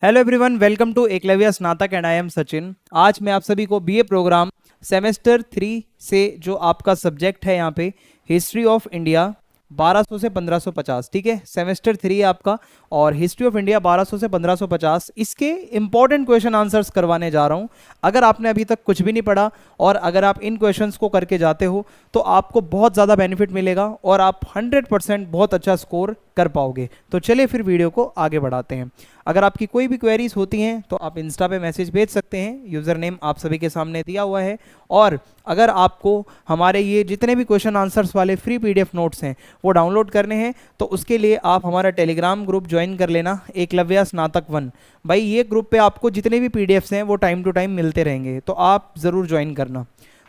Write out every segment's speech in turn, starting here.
Hello everyone, welcome to Eklavya Snatak and I am Sachin. आज मैं आप सभी को बीए प्रोग्राम सेमेस्टर 3 से जो आपका सब्जेक्ट है यहाँ पे हिस्ट्री ऑफ इंडिया 1200 से 1550, ठीक है, सेमेस्टर 3 है आपका। और हिस्ट्री ऑफ इंडिया 1200 से 1550 इसके इंपॉर्टेंट क्वेश्चन आंसर्स करवाने जा रहा हूँ। अगर आपने अभी तक कुछ भी नहीं पढ़ा और अगर आप इन क्वेश्चंस को करके जाते हो तो आपको बहुत ज़्यादा बेनिफिट मिलेगा और आप 100% बहुत अच्छा स्कोर कर पाओगे। तो चलिए फिर वीडियो को आगे बढ़ाते हैं। अगर आपकी कोई भी क्वेरीज होती हैं तो आप इंस्टा पे मैसेज भेज सकते हैं। यूज़र नेम आप सभी के सामने दिया हुआ है। और अगर आपको हमारे ये जितने भी क्वेश्चन आंसर्स वाले फ्री पीडीएफ नोट्स हैं वो डाउनलोड करने हैं तो उसके लिए आप हमारा टेलीग्राम ग्रुप ज्वाइन कर लेना, एकलव्य स्नातक 1। भाई ये ग्रुप पे आपको जितने भी पीडीएफ्स हैं वो टाइम टू टाइम मिलते रहेंगे, तो आप ज़रूर ज्वाइन करना।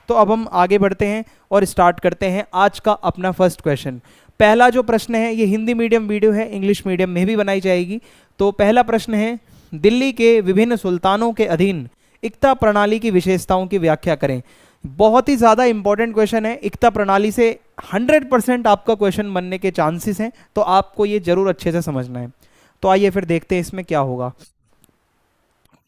तो अब हम आगे बढ़ते हैं और स्टार्ट करते हैं आज का अपना फर्स्ट क्वेश्चन। पहला जो प्रश्न है ये हिंदी मीडियम वीडियो है, इंग्लिश मीडियम में भी बनाई जाएगी। तो पहला प्रश्न है, दिल्ली के विभिन्न सुल्तानों के अधीन इक्ता प्रणाली की विशेषताओं की व्याख्या करें। बहुत ही ज़्यादा इंपॉर्टेंट क्वेश्चन है। इक्ता प्रणाली से 100% आपका क्वेश्चन बनने के चांसेस हैं, तो आपको ये जरूर अच्छे से समझना है। तो आइए फिर देखते हैं इसमें क्या होगा।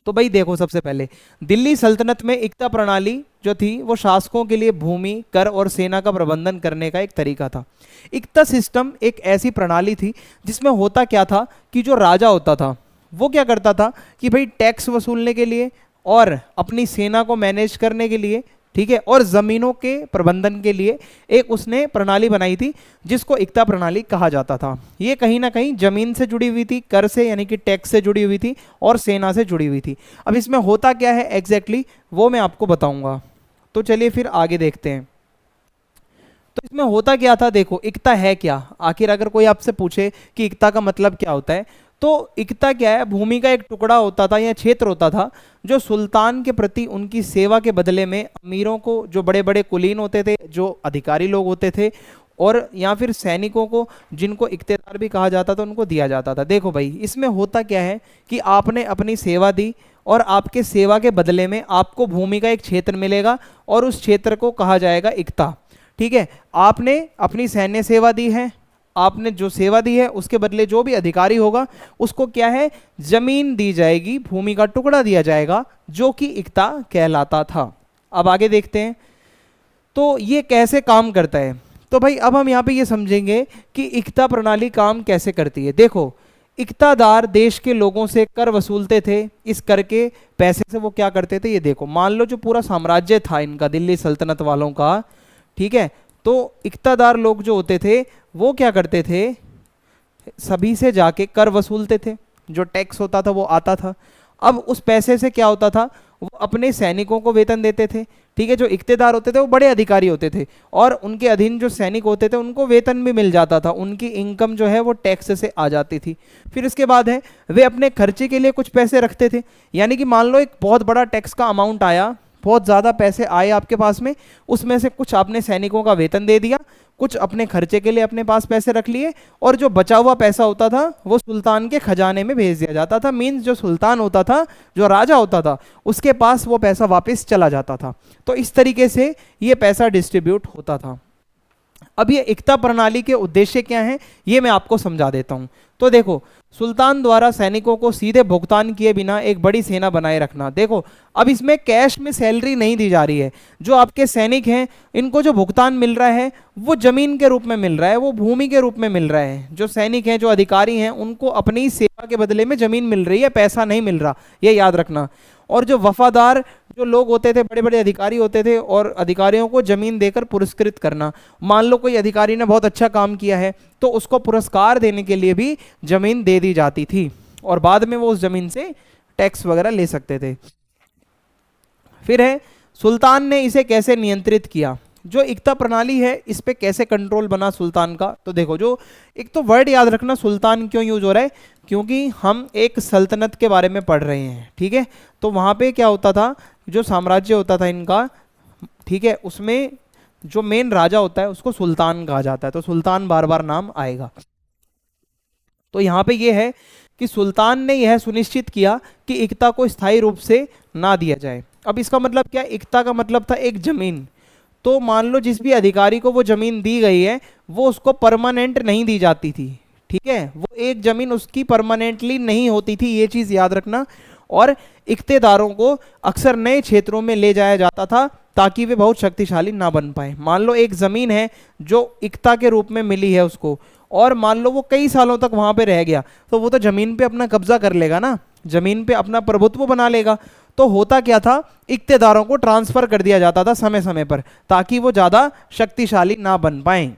तो भाई देखो, सबसे पहले दिल्ली सल्तनत में इक्ता प्रणाली जो थी वो शासकों के लिए भूमि, कर और सेना का प्रबंधन करने का एक तरीका था। इक्ता सिस्टम एक ऐसी प्रणाली थी जिसमें होता क्या था कि जो राजा होता था वो क्या करता था कि भाई टैक्स वसूलने के लिए और अपनी सेना को मैनेज करने के लिए, ठीक है, और जमीनों के प्रबंधन के लिए एक उसने प्रणाली बनाई थी जिसको इक्ता प्रणाली कहा जाता था। ये कहीं ना कहीं जमीन से जुड़ी हुई थी, कर से यानी कि टैक्स से जुड़ी हुई थी और सेना से जुड़ी हुई थी। अब इसमें होता क्या है एग्जैक्टली वो मैं आपको बताऊंगा। तो चलिए फिर आगे देखते हैं। तो इसमें होता क्या था, देखो इक्ता है क्या। आखिर अगर कोई आपसे पूछे कि इक्ता का मतलब क्या होता है, तो इक्ता क्या है, भूमि का एक टुकड़ा होता था या क्षेत्र होता था जो सुल्तान के प्रति उनकी सेवा के बदले में अमीरों को, जो बड़े बड़े कुलीन होते थे, जो अधिकारी लोग होते थे, और या फिर सैनिकों को जिनको इख्तियार भी कहा जाता था, उनको दिया जाता था। देखो भाई इसमें होता क्या है कि आपने अपनी सेवा दी और आपके सेवा के बदले में आपको भूमि का एक क्षेत्र मिलेगा और उस क्षेत्र को कहा जाएगा इक्ता। ठीक है, आपने अपनी सैन्य सेवा दी है, आपने जो सेवा दी है उसके बदले जो भी अधिकारी होगा उसको क्या है, जमीन दी जाएगी, भूमि का टुकड़ा दिया जाएगा जो कि इक्ता कहलाता था। अब आगे देखते हैं तो ये कैसे काम करता है। तो भाई अब हम यहाँ पे ये समझेंगे कि इक्ता प्रणाली काम कैसे करती है। देखो, इक्तादार देश के लोगों से कर वसूलते थे। इस कर के पैसे से वो क्या करते थे, ये देखो, मान लो जो पूरा साम्राज्य था इनका, दिल्ली सल्तनत वालों का, ठीक है, तो इक्तादार लोग जो होते थे वो क्या करते थे, सभी से जाके कर वसूलते थे। जो टैक्स होता था वो आता था। अब उस पैसे से क्या होता था, वो अपने सैनिकों को वेतन देते थे। ठीक है, जो इक्तेदार होते थे वो बड़े अधिकारी होते थे और उनके अधीन जो सैनिक होते थे उनको वेतन भी मिल जाता था, उनकी इनकम जो है वो टैक्स से आ जाती थी। फिर इसके बाद है वे अपने खर्चे के लिए कुछ पैसे रखते थे। यानी कि मान लो एक बहुत बड़ा टैक्स का अमाउंट आया, बहुत ज़्यादा पैसे आए आपके पास में, उसमें से कुछ आपने सैनिकों का वेतन दे दिया, कुछ अपने खर्चे के लिए अपने पास पैसे रख लिए, और जो बचा हुआ पैसा होता था वो सुल्तान के खजाने में भेज दिया जाता था। मीन्स जो सुल्तान होता था, जो राजा होता था, उसके पास वो पैसा वापस चला जाता था। तो इस तरीके से ये पैसा डिस्ट्रीब्यूट होता था। अब ये इक्ता प्रणाली के उद्देश्य क्या हैं ये मैं आपको समझा देता हूं। तो देखो, सुल्तान द्वारा सैनिकों को सीधे भुगतान किए बिना एक बड़ी सेना बनाए रखना। देखो, अब इसमें कैश में सैलरी नहीं दी जा रही है। जो आपके सैनिक हैं इनको जो भुगतान मिल रहा है वो जमीन के रूप में मिल रहा है, वो भूमि के रूप में मिल रहा है। जो सैनिक हैं, जो अधिकारी हैं, उनको अपनी सेवा के बदले में जमीन मिल रही है, पैसा नहीं मिल रहा, ये याद रखना। और जो वफादार जो लोग होते थे, बड़े बड़े अधिकारी होते थे, और अधिकारियों को जमीन देकर पुरस्कृत करना। मान लो कोई अधिकारी ने बहुत अच्छा काम किया है तो उसको पुरस्कार देने के लिए भी जमीन दे दी जाती थी और बाद में वो उस जमीन से टैक्स वगैरह ले सकते थे। फिर है, सुल्तान ने इसे कैसे नियंत्रित किया। जो इक्ता प्रणाली है इस पे कैसे कंट्रोल बना सुल्तान का। तो देखो, जो एक तो वर्ड याद रखना, सुल्तान क्यों यूज हो रहा है, क्योंकि हम एक सल्तनत के बारे में पढ़ रहे हैं। ठीक है, तो वहाँ पे क्या होता था, जो साम्राज्य होता था इनका, ठीक है, उसमें जो मेन राजा होता है उसको सुल्तान कहा जाता है। तो सुल्तान बार बार नाम आएगा। तो यहाँ पे ये है कि सुल्तान ने यह सुनिश्चित किया कि इक्ता को स्थायी रूप से ना दिया जाए। अब इसका मतलब क्या, इक्ता का मतलब था एक जमीन। तो मान लो जिस भी अधिकारी को वो जमीन दी गई है वो उसको परमानेंट नहीं दी जाती थी। ठीक है, वो एक जमीन उसकी परमानेंटली नहीं होती थी, ये चीज याद रखना। और इख्तेदारों को अक्सर नए क्षेत्रों में ले जाया जाता था ताकि वे बहुत शक्तिशाली ना बन पाए। मान लो एक जमीन है जो इख्ता के रूप में मिली है उसको, और मान लो वो कई सालों तक वहां पे रह गया, तो वो तो जमीन पे अपना कब्जा कर लेगा ना, जमीन पे अपना प्रभुत्व बना लेगा। तो होता क्या था, इख्तेदारों को ट्रांसफर कर दिया जाता था समय समय पर, ताकि वो ज्यादा शक्तिशाली ना बन पाए।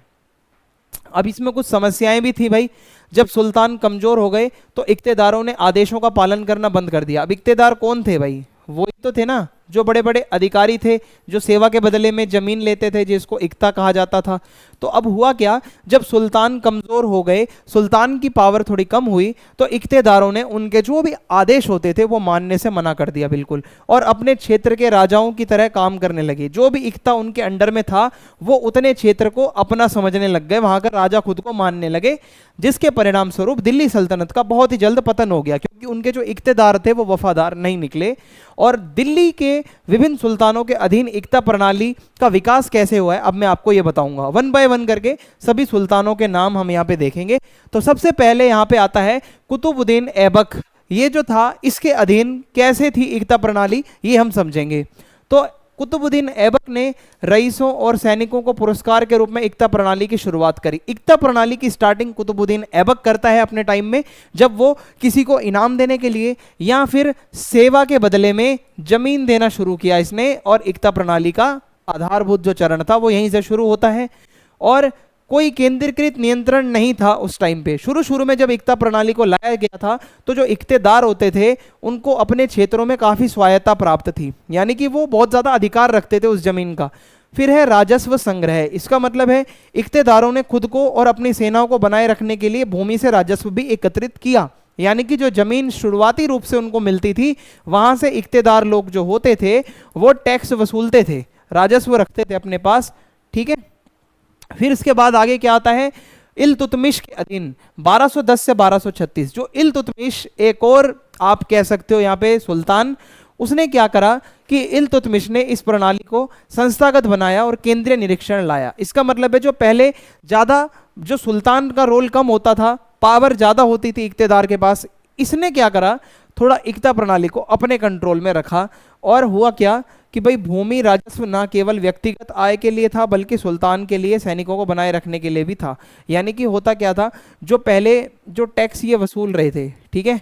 अब इसमें कुछ समस्याएं भी थी भाई। जब सुल्तान कमजोर हो गए तो इख्तेदारों ने आदेशों का पालन करना बंद कर दिया। अब इख्तेदार कौन थे भाई, वही तो थे ना जो बड़े बड़े अधिकारी थे, जो सेवा के बदले में जमीन लेते थे, जिसको इख्ता कहा जाता था। तो अब हुआ क्या, जब सुल्तान कमजोर हो गए, सुल्तान की पावर थोड़ी कम हुई, तो इख्तेदारों ने उनके जो भी आदेश होते थे वो मानने से मना कर दिया बिल्कुल, और अपने क्षेत्र के राजाओं की तरह काम करने लगे। जो भी इख्ता उनके अंडर में था वो उतने क्षेत्र को अपना समझने लग गए, वहां का राजा खुद को मानने लगे, जिसके परिणाम स्वरूप दिल्ली सल्तनत का बहुत ही जल्द पतन हो गया, क्योंकि उनके जो इख्तेदार थे वो वफादार नहीं निकले। और दिल्ली के विभिन्न सुल्तानों के अधीन इख्ता प्रणाली का विकास कैसे हुआ है अब मैं आपको ये बताऊंगा, वन बाय वन करके सभी सुल्तानों के नाम हम यहाँ पे देखेंगे। तो सबसे पहले यहाँ पे आता है कुतुबुद्दीन ऐबक। ये जो था इसके अधीन कैसे थी इख्ता प्रणाली ये हम समझेंगे। तो कुतुबुद्दीन ऐबक ने रईसों और सैनिकों को पुरस्कार के रूप में इख्ता प्रणाली की शुरुआत करी। इख्ता प्रणाली की स्टार्टिंग कुतुबुद्दीन ऐबक करता है अपने टाइम में, जब वो किसी को इनाम देने के लिए या फिर सेवा के बदले में जमीन देना शुरू किया इसने, और इख्ता प्रणाली का आधारभूत जो चरण था वो यहीं से शुरू होता है। और कोई केंद्रीकृत नियंत्रण नहीं था उस टाइम पे। शुरू शुरू में जब इख्ता प्रणाली को लाया गया था तो जो इख्तेदार होते थे उनको अपने क्षेत्रों में काफी स्वायत्ता प्राप्त थी, यानी कि वो बहुत ज्यादा अधिकार रखते थे उस जमीन का। फिर है राजस्व संग्रह। इसका मतलब है इख्तेदारों ने खुद को और अपनी सेनाओं को बनाए रखने के लिए भूमि से राजस्व भी एकत्रित किया, यानी कि जो जमीन शुरुआती रूप से उनको मिलती थी वहां से इख्तेदार लोग जो होते थे वो टैक्स वसूलते थे, राजस्व रखते थे अपने पास, ठीक है। फिर इसके बाद आगे क्या आता है, इल्तुतमिश के अधीन 1210 से 1236। जो इल्तुतमिश एक और आप कह सकते हो यहाँ पे सुल्तान, उसने क्या करा कि इल्तुतमिश ने इस प्रणाली को संस्थागत बनाया और केंद्रीय निरीक्षण लाया। इसका मतलब है जो पहले ज्यादा जो सुल्तान का रोल कम होता था, पावर ज्यादा होती थी इख्तेदार के पास, इसने क्या करा, थोड़ा इख्ता प्रणाली को अपने कंट्रोल में रखा। और हुआ क्या कि भाई भूमि राजस्व ना केवल व्यक्तिगत आय के लिए था बल्कि सुल्तान के लिए, सैनिकों को बनाए रखने के लिए भी था। यानी कि होता क्या था, जो पहले जो टैक्स ये वसूल रहे थे, ठीक है,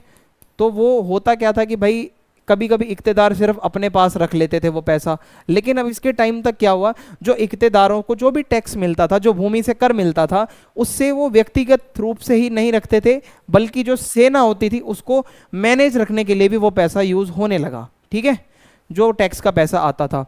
तो वो होता क्या था कि भाई कभी कभी इख्तेदार सिर्फ अपने पास रख लेते थे वो पैसा, लेकिन अब इसके टाइम तक क्या हुआ, जो इख्तेदारों को जो भी टैक्स मिलता था, जो भूमि से कर मिलता था, उससे वो व्यक्तिगत रूप से ही नहीं रखते थे, बल्कि जो सेना होती थी उसको मैनेज रखने के लिए भी वो पैसा यूज होने लगा, ठीक है, जो टैक्स का पैसा आता था।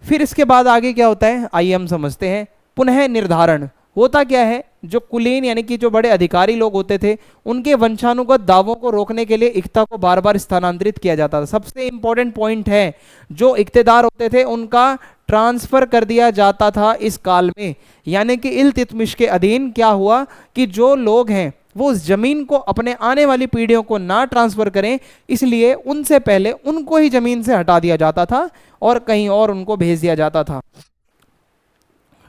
फिर इसके बाद आगे क्या होता है आइए हम समझते हैं। पुनः निर्धारण होता क्या है, जो कुलीन यानी कि जो बड़े अधिकारी लोग होते थे उनके वंशानुगत दावों को रोकने के लिए इख्ता को बार बार स्थानांतरित किया जाता था। सबसे इंपॉर्टेंट पॉइंट है, जो इख्तेदार होते थे उनका ट्रांसफर कर दिया जाता था इस काल में। यानी कि इल्तुतमिश के अधीन क्या हुआ कि जो लोग हैं वो उस जमीन को अपने आने वाली पीढ़ियों को ना ट्रांसफर करें, इसलिए उनसे पहले उनको ही जमीन से हटा दिया जाता था और कहीं और उनको भेज दिया जाता था।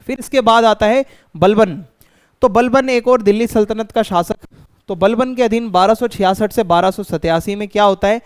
फिर इसके बाद आता है बलबन। तो बलबन एक और दिल्ली सल्तनत का शासक। तो बलबन के अधीन 1266 से 1287 में क्या होता है,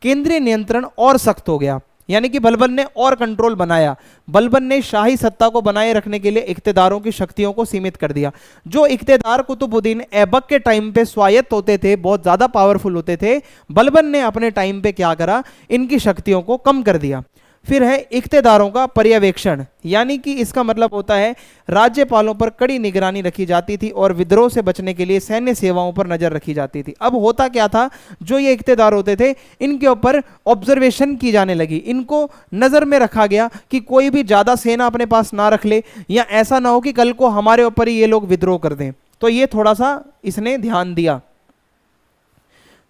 केंद्रीय नियंत्रण और सख्त हो गया, यानी कि बलबन ने और कंट्रोल बनाया। बलबन ने शाही सत्ता को बनाए रखने के लिए इख्तेदारों की शक्तियों को सीमित कर दिया। जो इख्तेदार कुतुबुद्दीन ऐबक के टाइम पे स्वायत्त होते थे, बहुत ज्यादा पावरफुल होते थे, बलबन ने अपने टाइम पे क्या करा, इनकी शक्तियों को कम कर दिया। फिर है इख्तेदारों का पर्यवेक्षण, यानी कि इसका मतलब होता है राज्यपालों पर कड़ी निगरानी रखी जाती थी और विद्रोह से बचने के लिए सैन्य सेवाओं पर नजर रखी जाती थी। अब होता क्या था, जो ये इख्तेदार होते थे इनके ऊपर ऑब्जर्वेशन की जाने लगी, इनको नजर में रखा गया कि कोई भी ज्यादा सेना अपने पास ना रख ले, या ऐसा ना हो कि कल को हमारे ऊपर ही ये लोग विद्रोह कर दें। तो ये थोड़ा सा इसने ध्यान दिया।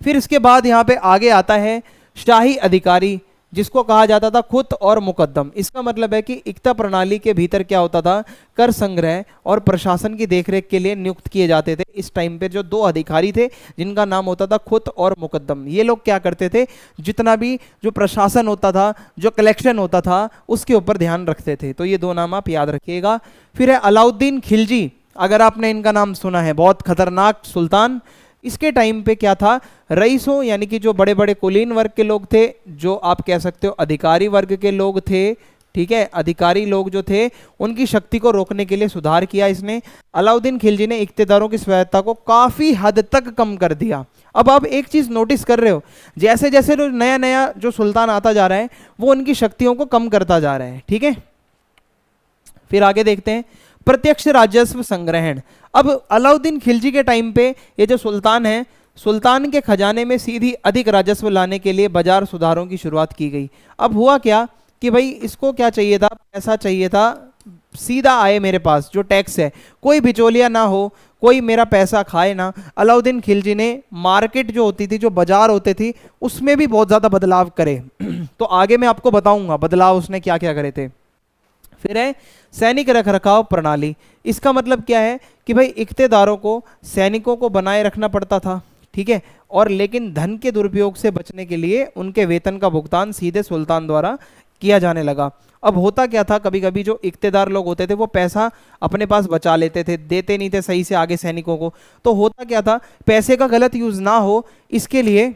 फिर इसके बाद यहाँ पे आगे आता है शाही अधिकारी, जिसको कहा जाता था खुत और मुकद्दम। इसका मतलब है कि इख्ता प्रणाली के भीतर क्या होता था, कर संग्रह और प्रशासन की देखरेख के लिए नियुक्त किए जाते थे इस टाइम पे जो दो अधिकारी थे जिनका नाम होता था खुत और मुकद्दम। ये लोग क्या करते थे, जितना भी जो प्रशासन होता था, जो कलेक्शन होता था, उसके ऊपर ध्यान रखते थे। तो ये दो नाम आप याद रखिएगा। फिर है अलाउद्दीन खिलजी। अगर आपने इनका नाम सुना है, बहुत खतरनाक सुल्तान। इसके टाइम पे क्या था, रईसों यानी कि जो बड़े बड़े कुलीन वर्ग के लोग थे, जो आप कह सकते हो अधिकारी वर्ग के लोग थे, ठीक है, अधिकारी लोग जो थे, उनकी शक्ति को रोकने के लिए सुधार किया इसने। अलाउद्दीन खिलजी ने इक्तेदारों की स्वायत्ता को काफी हद तक कम कर दिया। अब आप एक चीज नोटिस कर रहे हो, जैसे जैसे जो नया नया जो सुल्तान आता जा रहा है वो उनकी शक्तियों को कम करता जा रहा है, ठीक है। फिर आगे देखते हैं, प्रत्यक्ष राजस्व संग्रहण। अब अलाउद्दीन खिलजी के टाइम पे ये जो सुल्तान है, सुल्तान के खजाने में सीधी अधिक राजस्व लाने के लिए बाजार सुधारों की शुरुआत की गई। अब हुआ क्या कि भाई इसको क्या चाहिए था, पैसा चाहिए था, सीधा आए मेरे पास, जो टैक्स है कोई बिचौलिया ना हो, कोई मेरा पैसा खाए ना। अलाउद्दीन खिलजी ने मार्केट जो होती थी, जो बाजार होते थी, उसमें भी बहुत ज़्यादा बदलाव करे। तो आगे मैं आपको बताऊंगा बदलाव उसने क्या क्या करे थे। फिर है सैनिक रखरखाव प्रणाली। इसका मतलब क्या है कि भाई इक्तेदारों को, सैनिकों को बनाए रखना पड़ता था, ठीक है, और लेकिन धन के दुरुपयोग से बचने के लिए उनके वेतन का भुगतान सीधे सुल्तान द्वारा किया जाने लगा। अब होता क्या था, कभी कभी जो इक्तेदार लोग होते थे वो पैसा अपने पास बचा लेते थे, देते नहीं थे सही से आगे सैनिकों को। तो होता क्या था, पैसे का गलत यूज ना हो इसके लिए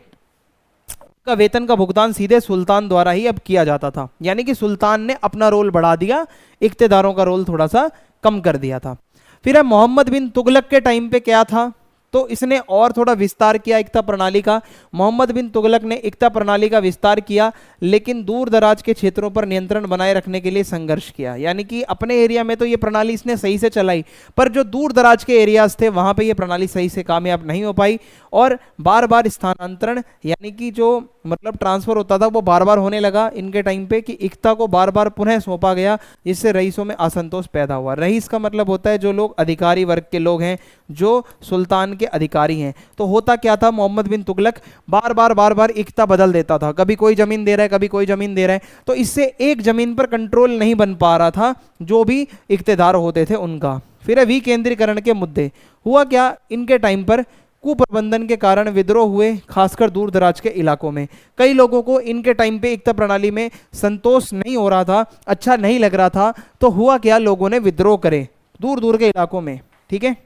का वेतन का भुगतान सीधे सुल्तान द्वारा ही अब किया जाता था। यानी कि सुल्तान ने अपना रोल बढ़ा दिया, इक्तेदारों का रोल थोड़ा सा कम कर दिया था। फिर है मोहम्मद बिन तुगलक के टाइम पे क्या था, तो इसने और थोड़ा विस्तार किया इक्ता प्रणाली का। मोहम्मद बिन तुगलक ने इक्ता प्रणाली का विस्तार किया, लेकिन दूर दराज के क्षेत्रों पर नियंत्रण बनाए रखने के लिए संघर्ष किया। यानी कि अपने एरिया में तो ये प्रणाली इसने सही से चलाई, पर जो दूर दराज के एरियाज थे वहां पे ये प्रणाली सही से कामयाब नहीं हो पाई, और बार बार स्थानांतरण यानी कि जो मतलब ट्रांसफर होता था वो बार बार होने लगा इनके टाइम पे, कि इक्ता को बार बार पुनः सौंपा गया, जिससे रईसों में असंतोष पैदा हुआ। रईस का मतलब होता है जो लोग अधिकारी वर्ग के लोग हैं, जो सुल्तान के अधिकारी हैं। तो होता क्या था, मोहम्मद बिन तुगलक बार बार इक्ता बदल देता था, कभी कोई जमीन दे रहा है, कभी कोई जमीन दे रहा है, तो इससे एक जमीन पर कंट्रोल नहीं बन पा रहा था जो भी इक्तेदार होते थे उनका। फिर है विकेंद्रीकरण के मुद्दे। हुआ क्या, इनके टाइम पर कुप्रबंधन के कारण विद्रोह हुए, खासकर दूर दराज के इलाकों में। कई लोगों को इनके टाइम पे इक्ता प्रणाली में संतोष नहीं हो रहा था, अच्छा नहीं लग रहा था, तो हुआ क्या, लोगों ने विद्रोह करे दूर दूर के इलाकों में, ठीक है।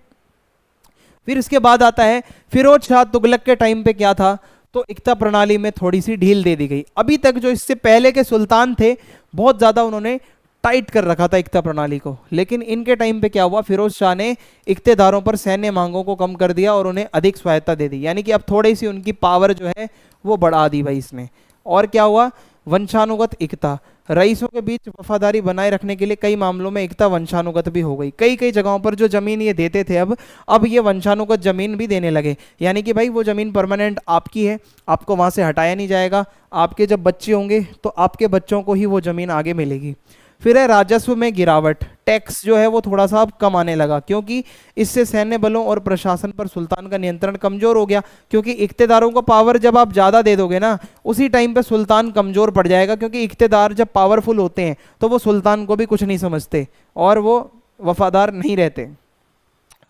फिर इसके बाद आता है फिरोज शाह तुगलक के टाइम पे क्या था, तो इक्ता प्रणाली में थोड़ी सी ढील दे दी गई। अभी तक जो इससे पहले के सुल्तान थे बहुत ज्यादा उन्होंने टाइट कर रखा था इक्ता प्रणाली को, लेकिन इनके टाइम पे क्या हुआ, फिरोज शाह ने इक्तेदारों पर सैन्य मांगों को कम कर दिया और उन्हें अधिक स्वायत्ता दे दी। यानी कि अब थोड़ी सी उनकी पावर जो है वो बढ़ा दी भाई इसने। और क्या हुआ, वंशानुगत इक्ता। रईसों के बीच वफादारी बनाए रखने के लिए कई मामलों में इक्ता वंशानुगत भी हो गई। कई कई जगहों पर जो जमीन ये देते थे अब ये वंशानुगत जमीन भी देने लगे। यानी कि भाई वो जमीन परमानेंट आपकी है, आपको वहां से हटाया नहीं जाएगा, आपके जब बच्चे होंगे तो आपके बच्चों को ही वो जमीन आगे मिलेगी। फिर है राजस्व में गिरावट। टैक्स जो है वो थोड़ा सा अब कम आने लगा, क्योंकि इससे सैन्य बलों और प्रशासन पर सुल्तान का नियंत्रण कमजोर हो गया। क्योंकि इक्तेदारों को पावर जब आप ज़्यादा दे दोगे ना, उसी टाइम पे सुल्तान कमजोर पड़ जाएगा, क्योंकि इक्तेदार जब पावरफुल होते हैं तो वो सुल्तान को भी कुछ नहीं समझते और वो वफादार नहीं रहते।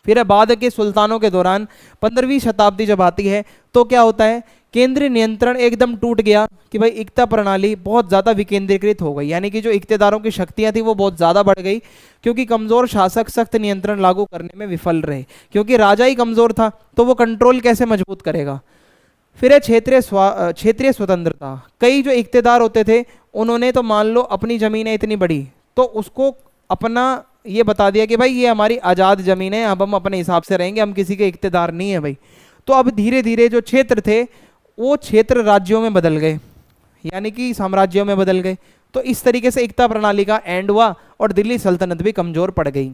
फिर बाद के सुल्तानों के दौरान 15वीं शताब्दी जब आती है तो क्या होता है, केंद्रीय नियंत्रण एकदम टूट गया, कि भाई इक्ता प्रणाली बहुत ज़्यादा विकेंद्रीकृत हो गई। यानी कि जो इक्तेदारों की शक्तियां थी वो बहुत ज़्यादा बढ़ गई, क्योंकि कमज़ोर शासक सख्त नियंत्रण लागू करने में विफल रहे, क्योंकि राजा ही कमज़ोर था तो वो कंट्रोल कैसे मजबूत करेगा। फिर है क्षेत्रीय स्वतंत्रता। कई जो इक्तेदार होते थे उन्होंने तो मान लो अपनी ज़मीन है इतनी बड़ी, तो उसको अपना ये बता दिया कि भाई ये हमारी आज़ाद ज़मीन है, अब हम अपने हिसाब से रहेंगे, हम किसी के इक्तेदार नहीं है भाई। तो अब धीरे धीरे जो क्षेत्र थे वो क्षेत्र राज्यों में बदल गए, यानी कि साम्राज्यों में बदल गए। तो इस तरीके से इक्ता प्रणाली का एंड हुआ और दिल्ली सल्तनत भी कमजोर पड़ गई।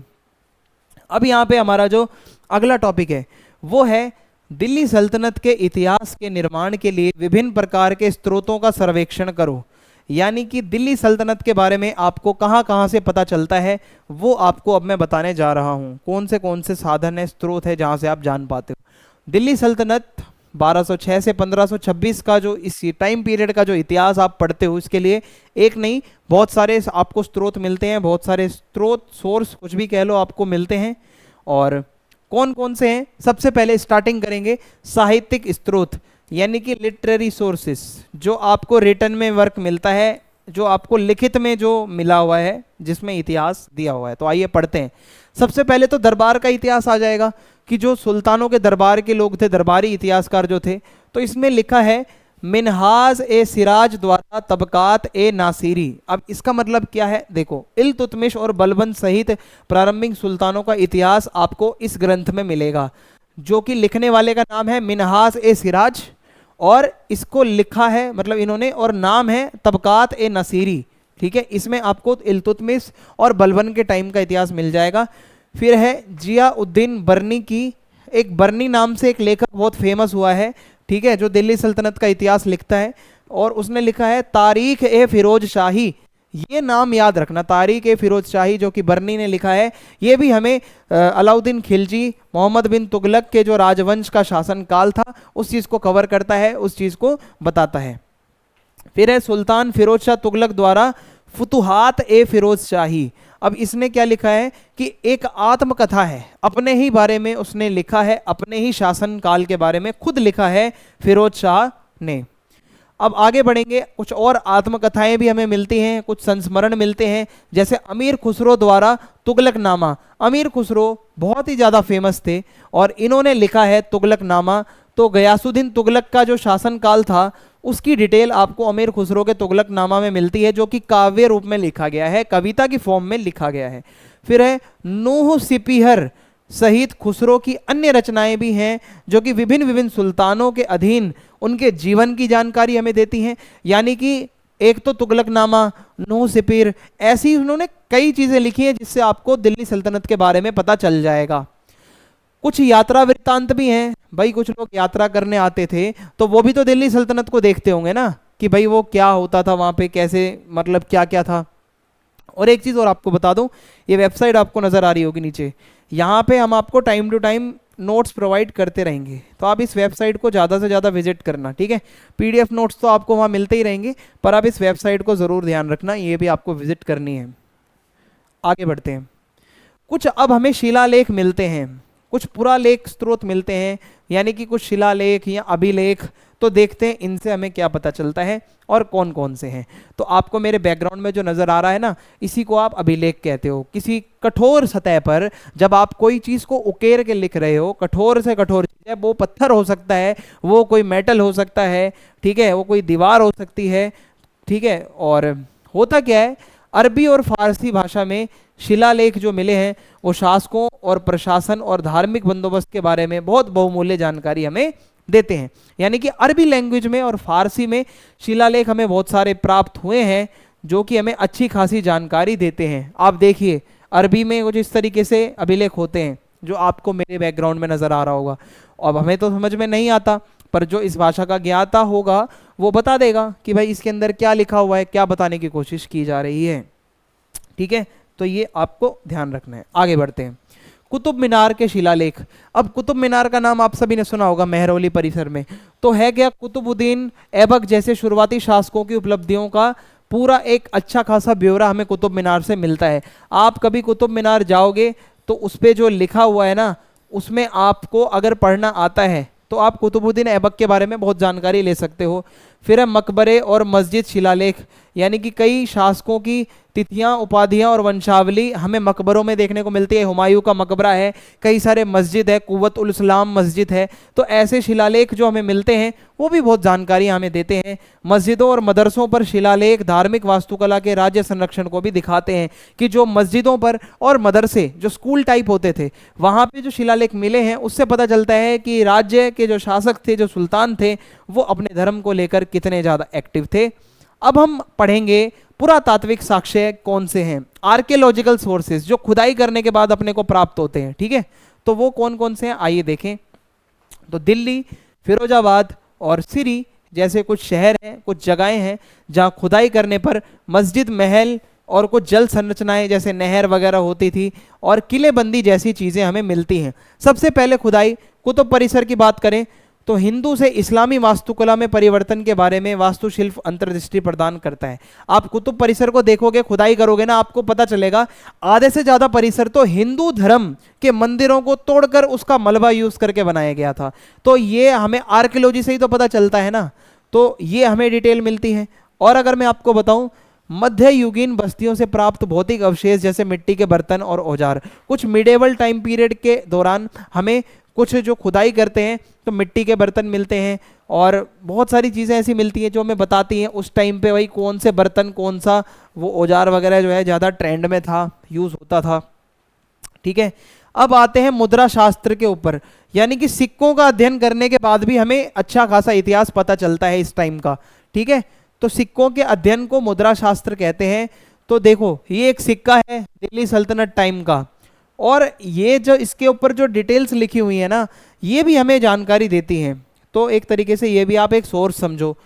अब यहाँ पे हमारा जो अगला टॉपिक है वो है दिल्ली सल्तनत के इतिहास के निर्माण के लिए विभिन्न प्रकार के स्रोतों का सर्वेक्षण करो। यानी कि दिल्ली सल्तनत के बारे में आपको कहाँ कहाँ से पता चलता है वो आपको अब मैं बताने जा रहा हूँ। कौन से साधन है, स्रोत है जहाँ से आप जान पाते हो। दिल्ली सल्तनत 1206 से 1526 का जो इस टाइम पीरियड का जो इतिहास आप पढ़ते हो, इसके लिए एक नहीं बहुत सारे आपको स्रोत मिलते हैं, बहुत सारे स्रोत, सोर्स कुछ भी कह लो, आपको मिलते हैं। और कौन कौन से हैं, सबसे पहले स्टार्टिंग करेंगे साहित्यिक स्रोत, यानी कि लिटरेरी सोर्सेस, जो आपको रिटर्न में वर्क मिलता है, जो आपको लिखित में जो मिला हुआ है, जिसमें इतिहास दिया हुआ है। तो आइए पढ़ते हैं। सबसे पहले तो दरबार का इतिहास आ जाएगा कि जो सुल्तानों के दरबार के लोग थे, दरबारी इतिहासकार जो थे, तो इसमें लिखा है मिनहाज ए सिराज द्वारा तबकात ए नासिरी। अब इसका मतलब क्या है, देखो, इल्तुतमिश और बलबन सहित प्रारंभिक सुल्तानों का इतिहास आपको इस ग्रंथ में मिलेगा, जो कि लिखने वाले का नाम है मिनहाज ए सिराज, और इसको लिखा है मतलब इन्होंने, और नाम है तबकात ए नसीरी। ठीक है, इसमें आपको इल्तुतमिश और बलबन के टाइम का इतिहास मिल जाएगा। फिर है जियाउद्दीन बर्नी की, एक बर्नी नाम से एक लेखक बहुत फेमस हुआ है, ठीक है, जो दिल्ली सल्तनत का इतिहास लिखता है, और उसने लिखा है तारीख ए फिरोज शाही। ये नाम याद रखना, तारीख ए फिरोज शाही, जो कि बर्नी ने लिखा है। ये भी हमें अलाउद्दीन खिलजी, मोहम्मद बिन तुगलक के जो राजवंश का शासनकाल था उस चीज़ को कवर करता है, उस चीज़ को बताता है। फिर है सुल्तान फिरोज शाह तुगलक द्वारा फुतुहात ए फिरोज शाही। अब इसने क्या लिखा है कि एक आत्मकथा है, अपने ही बारे में उसने लिखा है, अपने ही शासनकाल के बारे में खुद लिखा है फिरोज शाह ने। अब आगे बढ़ेंगे, कुछ और आत्मकथाएं भी हमें मिलती हैं, कुछ संस्मरण मिलते हैं, जैसे अमीर खुसरो द्वारा तुगलकनामा। अमीर खुसरो बहुत ही ज़्यादा फेमस थे और इन्होंने लिखा है तुगलकनामा। तो गयासुद्दीन तुगलक का जो शासनकाल था उसकी डिटेल आपको अमीर खुसरो के तुगलकनामा में मिलती है, जो कि काव्य रूप में लिखा गया है, कविता की फॉर्म में लिखा गया है। फिर है नूह सिपिहर सहित खुसरो की अन्य रचनाएं भी हैं, जो कि विभिन्न विभिन्न सुल्तानों के अधीन उनके जीवन की जानकारी हमें देती हैं। यानी कि एक तो तुगलकनामा, नूह सिपिर, ऐसी उन्होंने कई चीज़ें लिखी हैं जिससे आपको दिल्ली सल्तनत के बारे में पता चल जाएगा। कुछ यात्रा वृत्तांत भी हैं भाई, कुछ लोग यात्रा करने आते थे तो वो भी तो दिल्ली सल्तनत को देखते होंगे ना, कि भाई वो क्या होता था वहाँ पे, कैसे, मतलब क्या क्या था। और एक चीज़ और आपको बता दूं, ये वेबसाइट आपको नज़र आ रही होगी नीचे, यहाँ पे हम आपको time to time notes provide करते रहेंगे, तो आप इस वेबसाइट को ज़्यादा से ज़्यादा विजिट करना, ठीक है। पीडीएफ नोट्स तो आपको वहाँ मिलते ही रहेंगे, पर आप इस वेबसाइट को ज़रूर ध्यान रखना, ये भी आपको विजिट करनी है। आगे बढ़ते हैं। कुछ अब हमें शिलालेख मिलते हैं, कुछ पुरालेख स्रोत मिलते हैं, यानी कि कुछ शिलालेख या अभिलेख। तो देखते हैं इनसे हमें क्या पता चलता है और कौन कौन से हैं। तो आपको मेरे बैकग्राउंड में जो नज़र आ रहा है ना, इसी को आप अभिलेख कहते हो। किसी कठोर सतह पर जब आप कोई चीज़ को उकेर के लिख रहे हो, कठोर से कठोर चीज़ है, वो पत्थर हो सकता है, वो कोई मेटल हो सकता है, ठीक है, वो कोई दीवार हो सकती है, ठीक है। और होता क्या है, अरबी और फारसी भाषा में शिलालेख जो मिले हैं वो शासकों और प्रशासन और धार्मिक बंदोबस्त के बारे में बहुत बहुमूल्य जानकारी हमें देते हैं। यानी कि अरबी लैंग्वेज में और फारसी में शिलालेख हमें बहुत सारे प्राप्त हुए हैं, जो कि हमें अच्छी खासी जानकारी देते हैं। आप देखिए अरबी में कुछ इस तरीके से अभिलेख होते हैं, जो आपको मेरे बैकग्राउंड में नज़र आ रहा होगा। अब हमें तो समझ में नहीं आता, पर जो इस भाषा का ज्ञाता होगा वो बता देगा कि भाई इसके अंदर क्या लिखा हुआ है, क्या बताने की कोशिश की जा रही है, ठीक है। तो ये आपको ध्यान रखना है। आगे बढ़ते हैं। कुतुब मीनार के शिलालेख। अब कुतुब मीनार का नाम आप सभी ने सुना होगा मेहरौली परिसर में। तो है क्या, कुतुबुद्दीन ऐबक जैसे शुरुआती शासकों की उपलब्धियों का पूरा एक अच्छा खासा ब्यौरा हमें कुतुब मीनार से मिलता है। आप कभी कुतुब मीनार जाओगे तो उस पर जो लिखा हुआ है ना, उसमें आपको अगर पढ़ना आता है तो आप कुतुबुद्दीन ऐबक के बारे में बहुत जानकारी ले सकते हो। फिर है मकबरे और मस्जिद शिलालेख, यानी कि कई शासकों की तिथियां, उपाधियां और वंशावली हमें मकबरों में देखने को मिलती है। हुमायूं का मकबरा है, कई सारे मस्जिद है, कुव्वत उल इस्लाम मस्जिद है। तो ऐसे शिलालेख जो हमें मिलते हैं वो भी बहुत जानकारी हमें देते हैं। मस्जिदों और मदरसों पर शिलालेख धार्मिक वास्तुकला के राज्य संरक्षण को भी दिखाते हैं, कि जो मस्जिदों पर और मदरसे जो स्कूल टाइप होते थे वहाँ पे जो शिलालेख मिले हैं उससे पता चलता है कि राज्य के जो शासक थे, जो सुल्तान थे, वो अपने धर्म को लेकर कितने ज़्यादा एक्टिव थे। अब हम पढ़ेंगे पुरातात्विक साक्ष्य कौन से हैं, आर्कियोलॉजिकल सोर्सेज, जो खुदाई करने के बाद अपने को प्राप्त होते हैं, ठीक है। तो वो कौन कौन से हैं आइए देखें। तो दिल्ली, फिरोजाबाद और सिरी जैसे कुछ शहर हैं, कुछ जगहें हैं जहां खुदाई करने पर मस्जिद, महल और कुछ जल संरचनाएं जैसे नहर वगैरह होती थी और किलेबंदी जैसी चीज़ें हमें मिलती हैं। सबसे पहले खुदाई कुतुब परिसर की बात करें तो हिंदू से इस्लामी वास्तुकला में परिवर्तन के बारे में वास्तुशिल्प अंतर्दृष्टि प्रदान करता है। आप कुतुब परिसर को देखोगे, खुदाई करोगे ना, आपको पता चलेगा आधे से ज़्यादा परिसर तो हिंदू धर्म के मंदिरों को तोड़कर उसका मलबा यूज़ करके बनाया गया था। तो ये हमें आर्कियोलॉजी से ही तो पता चलता है ना, तो ये हमें डिटेल मिलती है। और अगर मैं आपको बताऊं, मध्ययुगीन बस्तियों से प्राप्त भौतिक अवशेष जैसे मिट्टी के बर्तन और औजार। कुछ मिडेवल टाइम पीरियड के दौरान हमें कुछ जो खुदाई करते हैं तो मिट्टी के बर्तन मिलते हैं और बहुत सारी चीज़ें ऐसी मिलती हैं जो हमें बताती हैं उस टाइम पे भाई कौन से बर्तन, कौन सा वो औजार वगैरह जो है ज़्यादा ट्रेंड में था, यूज़ होता था। ठीक है, अब आते हैं मुद्रा शास्त्र के ऊपर, यानी कि सिक्कों का अध्ययन करने के बाद भी हमें अच्छा खासा इतिहास पता चलता है इस टाइम का। ठीक है, तो सिक्कों के अध्ययन को मुद्रा शास्त्र कहते हैं। तो देखो ये एक सिक्का है दिल्ली सल्तनत टाइम का, और ये जो इसके ऊपर जो डिटेल्स लिखी हुई है ना, ये भी हमें जानकारी देती हैं। तो एक तरीके से ये भी आप एक सोर्स समझो।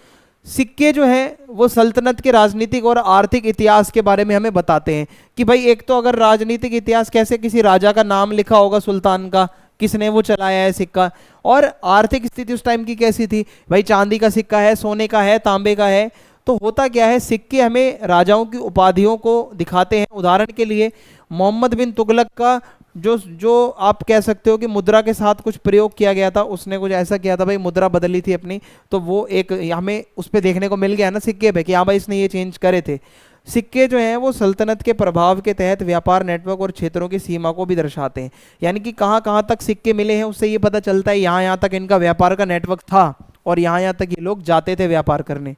सिक्के जो हैं वो सल्तनत के राजनीतिक और आर्थिक इतिहास के बारे में हमें बताते हैं कि भाई एक तो अगर राजनीतिक इतिहास कैसे किसी राजा का नाम लिखा होगा, सुल्तान का, किसने वो चलाया है सिक्का, और आर्थिक स्थिति उस टाइम की कैसी थी, भाई चांदी का सिक्का है, सोने का है, तांबे का है। तो होता क्या है, सिक्के हमें राजाओं की उपाधियों को दिखाते हैं। उदाहरण के लिए मोहम्मद बिन तुगलक का जो जो आप कह सकते हो कि मुद्रा के साथ कुछ प्रयोग किया गया था, उसने कुछ ऐसा किया था भाई, मुद्रा बदली थी अपनी, तो वो एक हमें उस पर देखने को मिल गया ना सिक्के पे कि हाँ भाई इसने ये चेंज करे थे। सिक्के जो हैं वो सल्तनत के प्रभाव के तहत व्यापार नेटवर्क और क्षेत्रों की सीमा को भी दर्शाते हैं, यानी कि कहाँ कहाँ तक सिक्के मिले हैं उससे ये पता चलता है यहाँ यहाँ तक इनका व्यापार का नेटवर्क था और यहाँ यहाँ तक ये लोग जाते थे व्यापार करने।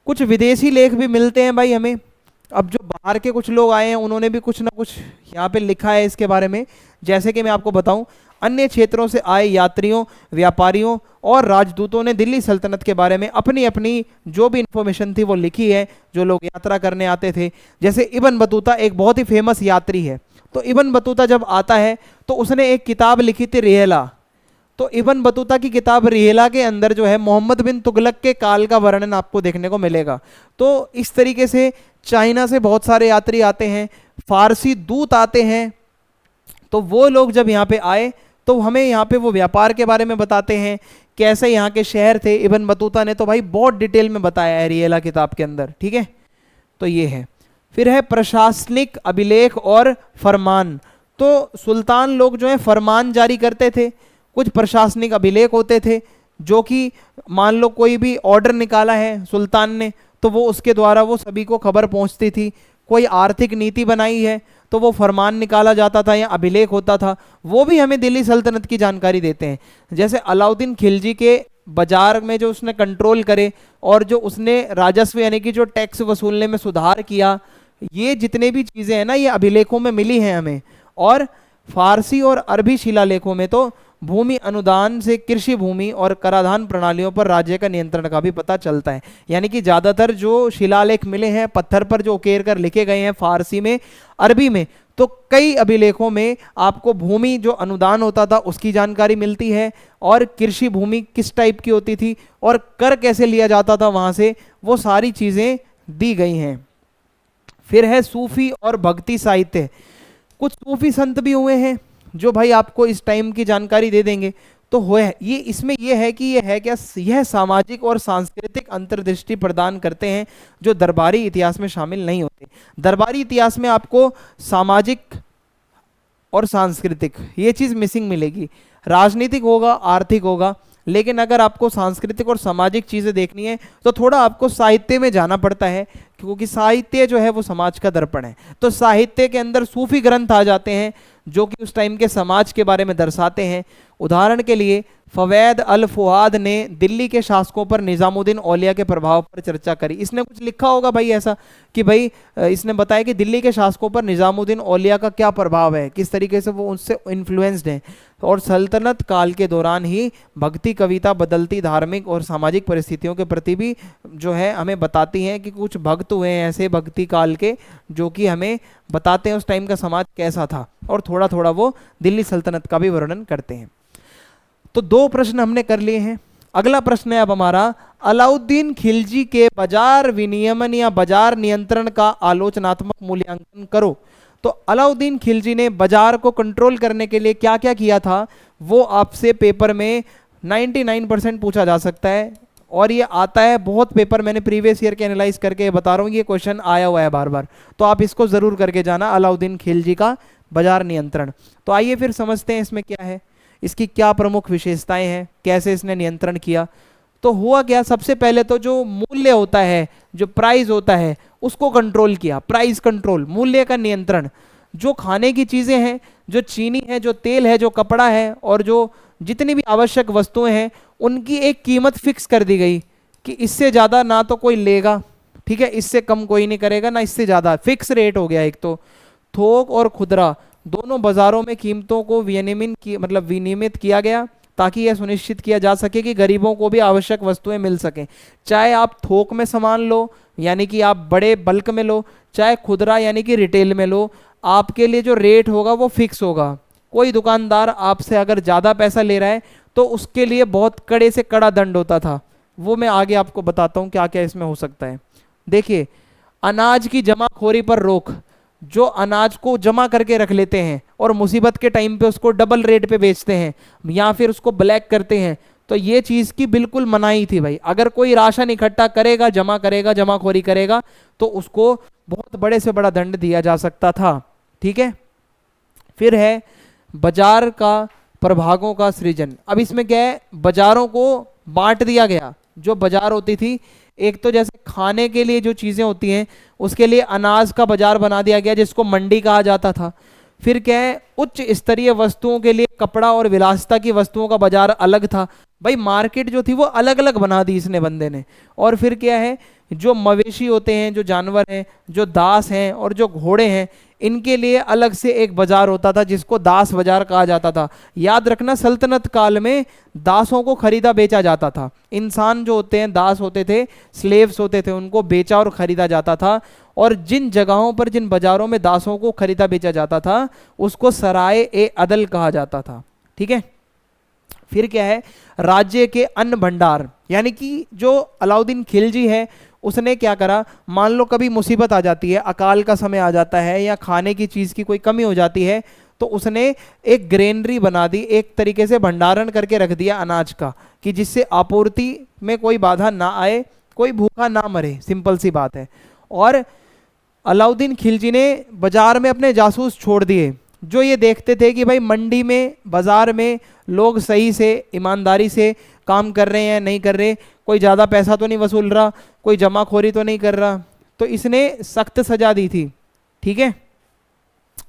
कुछ विदेशी लेख भी मिलते हैं भाई हमें। अब जो बाहर के कुछ लोग आए हैं उन्होंने भी कुछ ना कुछ यहाँ पे लिखा है इसके बारे में। जैसे कि मैं आपको बताऊं, अन्य क्षेत्रों से आए यात्रियों, व्यापारियों और राजदूतों ने दिल्ली सल्तनत के बारे में अपनी अपनी जो भी इंफॉर्मेशन थी वो लिखी है, जो लोग यात्रा करने आते थे। जैसे इब्न बतूता एक बहुत ही फेमस यात्री है, तो इब्न बतूता जब आता है तो उसने एक किताब लिखी थी रिहला। तो इब्न बतूता की किताब रिहला के अंदर जो है मोहम्मद बिन तुगलक के काल का वर्णन आपको देखने को मिलेगा। तो इस तरीके से चाइना से बहुत सारे यात्री आते हैं, फारसी दूत आते हैं, तो वो लोग जब यहाँ पे आए तो हमें यहाँ पे वो व्यापार के बारे में बताते हैं, कैसे यहाँ के शहर थे। इब्न बतूता ने तो भाई बहुत डिटेल में बताया है रिहला किताब के अंदर। ठीक है, तो ये है। फिर है प्रशासनिक अभिलेख और फरमान। तो सुल्तान लोग जो है फरमान जारी करते थे, कुछ प्रशासनिक अभिलेख होते थे जो कि मान लो कोई भी ऑर्डर निकाला है सुल्तान ने तो वो उसके द्वारा वो सभी को खबर पहुंचती थी। कोई आर्थिक नीति बनाई है तो वो फरमान निकाला जाता था या अभिलेख होता था, वो भी हमें दिल्ली सल्तनत की जानकारी देते हैं। जैसे अलाउद्दीन खिलजी के बाजार में जो उसने कंट्रोल करे और जो उसने राजस्व यानी कि जो टैक्स वसूलने में सुधार किया, ये जितने भी चीज़ें हैं ना ये अभिलेखों में मिली हैं हमें। और फारसी और अरबी शिलालेखों में तो भूमि अनुदान से कृषि भूमि और कराधान प्रणालियों पर राज्य का नियंत्रण का भी पता चलता है। यानी कि ज़्यादातर जो शिलालेख मिले हैं पत्थर पर जो उकेर कर लिखे गए हैं फारसी में, अरबी में, तो कई अभिलेखों में आपको भूमि जो अनुदान होता था उसकी जानकारी मिलती है और कृषि भूमि किस टाइप की होती थी और कर कैसे लिया जाता था वहाँ से, वो सारी चीज़ें दी गई हैं। फिर है सूफी और भक्ति साहित्य। कुछ सूफी संत भी हुए हैं जो भाई आपको इस टाइम की जानकारी दे देंगे। तो हो ये इसमें ये है कि ये है क्या, यह सामाजिक और सांस्कृतिक अंतर्दृष्टि प्रदान करते हैं जो दरबारी इतिहास में शामिल नहीं होते। दरबारी इतिहास में आपको सामाजिक और सांस्कृतिक ये चीज़ मिसिंग मिलेगी, राजनीतिक होगा, आर्थिक होगा, लेकिन अगर आपको सांस्कृतिक और सामाजिक चीज़ें देखनी है तो थोड़ा आपको साहित्य में जाना पड़ता है, क्योंकि साहित्य जो है वो समाज का दर्पण है। तो साहित्य के अंदर सूफी ग्रंथ आ जाते हैं जो कि उस टाइम के समाज के बारे में दर्शाते हैं। उदाहरण के लिए फवैद अल फुआद ने दिल्ली के शासकों पर निज़ामुद्दीन औलिया के प्रभाव पर चर्चा करी। इसने कुछ लिखा होगा भाई ऐसा कि भाई इसने बताया कि दिल्ली के शासकों पर निज़ामुद्दीन औलिया का क्या प्रभाव है, किस तरीके से वो उनसे इन्फ्लुएंस्ड हैं। और सल्तनत काल के दौरान ही भक्ति कविता बदलती धार्मिक और सामाजिक परिस्थितियों के प्रति भी जो है हमें बताती हैं कि कुछ भक्त हुए हैं ऐसे भक्ति काल के जो कि हमें बताते हैं उस टाइम का समाज कैसा था, और थोड़ा थोड़ा वो दिल्ली सल्तनत का भी वर्णन करते हैं। तो 2 प्रश्न हमने कर लिए हैं। अगला प्रश्न है अब हमारा, अलाउद्दीन खिलजी के बाजार विनियमन या बाजार नियंत्रण का आलोचनात्मक मूल्यांकन करो। तो अलाउद्दीन खिलजी ने बाजार को कंट्रोल करने के लिए क्या क्या किया था वो आपसे पेपर में 99% पूछा जा सकता है, और ये आता है बहुत पेपर, मैंने प्रीवियस ईयर के एनालाइज करके बता रहा हूँ, ये क्वेश्चन आया हुआ है बार बार, तो आप इसको जरूर करके जाना, अलाउद्दीन खिलजी का बाजार नियंत्रण। तो आइए फिर समझते हैं इसमें क्या है, इसकी क्या प्रमुख विशेषताएं हैं, कैसे इसने नियंत्रण किया। तो हुआ क्या, सबसे पहले तो जो मूल्य होता है, जो प्राइस होता है, उसको कंट्रोल किया। प्राइस कंट्रोल, मूल्य का नियंत्रण। जो खाने की चीजें हैं, जो चीनी है, जो तेल है, जो कपड़ा है और जो जितनी भी आवश्यक वस्तुएं हैं, उनकी एक कीमत फिक्स कर दी गई कि इससे ज्यादा ना तो कोई लेगा, ठीक है, इससे कम कोई नहीं करेगा, ना इससे ज्यादा, फिक्स रेट हो गया। एक तो थोक और खुदरा दोनों बाजारों में कीमतों को विनियमित की मतलब विनियमित किया गया, ताकि यह सुनिश्चित किया जा सके कि गरीबों को भी आवश्यक वस्तुएं मिल सकें। चाहे आप थोक में सामान लो, यानी कि आप बड़े बल्क में लो, चाहे खुदरा यानी कि रिटेल में लो, आपके लिए जो रेट होगा वो फिक्स होगा। कोई दुकानदार आपसे अगर ज़्यादा पैसा ले रहा है तो उसके लिए बहुत कड़े से कड़ा दंड होता था। वो मैं आगे आपको बताता हूँ क्या क्या इसमें हो सकता है। देखिए, अनाज की जमाखोरी पर रोक। जो अनाज को जमा करके रख लेते हैं और मुसीबत के टाइम पे उसको डबल रेट पे बेचते हैं या फिर उसको ब्लैक करते हैं, तो ये चीज की बिल्कुल मनाही थी भाई। अगर कोई राशन इकट्ठा करेगा, जमा करेगा, जमाखोरी करेगा, तो उसको बहुत बड़े से बड़ा दंड दिया जा सकता था। ठीक है, फिर है बाजार का प्रभागों का सृजन। अब इसमें क्या है, बाजारों को बांट दिया गया। जो बाजार होती थी, एक तो जैसे खाने के लिए जो चीजें होती हैं उसके लिए अनाज का बाजार बना दिया गया जिसको मंडी कहा जाता था। फिर क्या है, उच्च स्तरीय वस्तुओं के लिए कपड़ा और विलासिता की वस्तुओं का बाजार अलग था। भाई मार्केट जो थी वो अलग अलग बना दी इसने बंदे ने। और फिर क्या है, जो मवेशी होते हैं, जो जानवर हैं, जो दास हैं और जो घोड़े हैं, इनके लिए अलग से एक बाजार होता था जिसको दास बाजार कहा जाता था। याद रखना, सल्तनत काल में दासों को खरीदा बेचा जाता था। इंसान जो होते हैं दास होते थे, स्लेव्स होते थे, उनको बेचा और खरीदा जाता था। और जिन जगहों पर, जिन बाजारों में दासों को खरीदा बेचा जाता था उसको सराय ए अदल कहा जाता था। ठीक है, फिर क्या है, राज्य के अन्न भंडार। यानी कि जो अलाउद्दीन खिलजी है उसने क्या करा, मान लो कभी मुसीबत आ जाती है, अकाल का समय आ जाता है या खाने की चीज की कोई कमी हो जाती है, तो उसने एक ग्रेनरी बना दी, एक तरीके से भंडारण करके रख दिया अनाज का, कि जिससे आपूर्ति में कोई बाधा ना आए, कोई भूखा ना मरे। सिंपल सी बात है। और अलाउद्दीन खिलजी ने बाजार में अपने जासूस छोड़ दिए, जो ये देखते थे कि भाई मंडी में, बाजार में लोग सही से, ईमानदारी से काम कर रहे हैं, नहीं कर रहे, कोई ज़्यादा पैसा तो नहीं वसूल रहा, कोई जमाखोरी तो नहीं कर रहा। तो इसने सख्त सजा दी थी। ठीक है,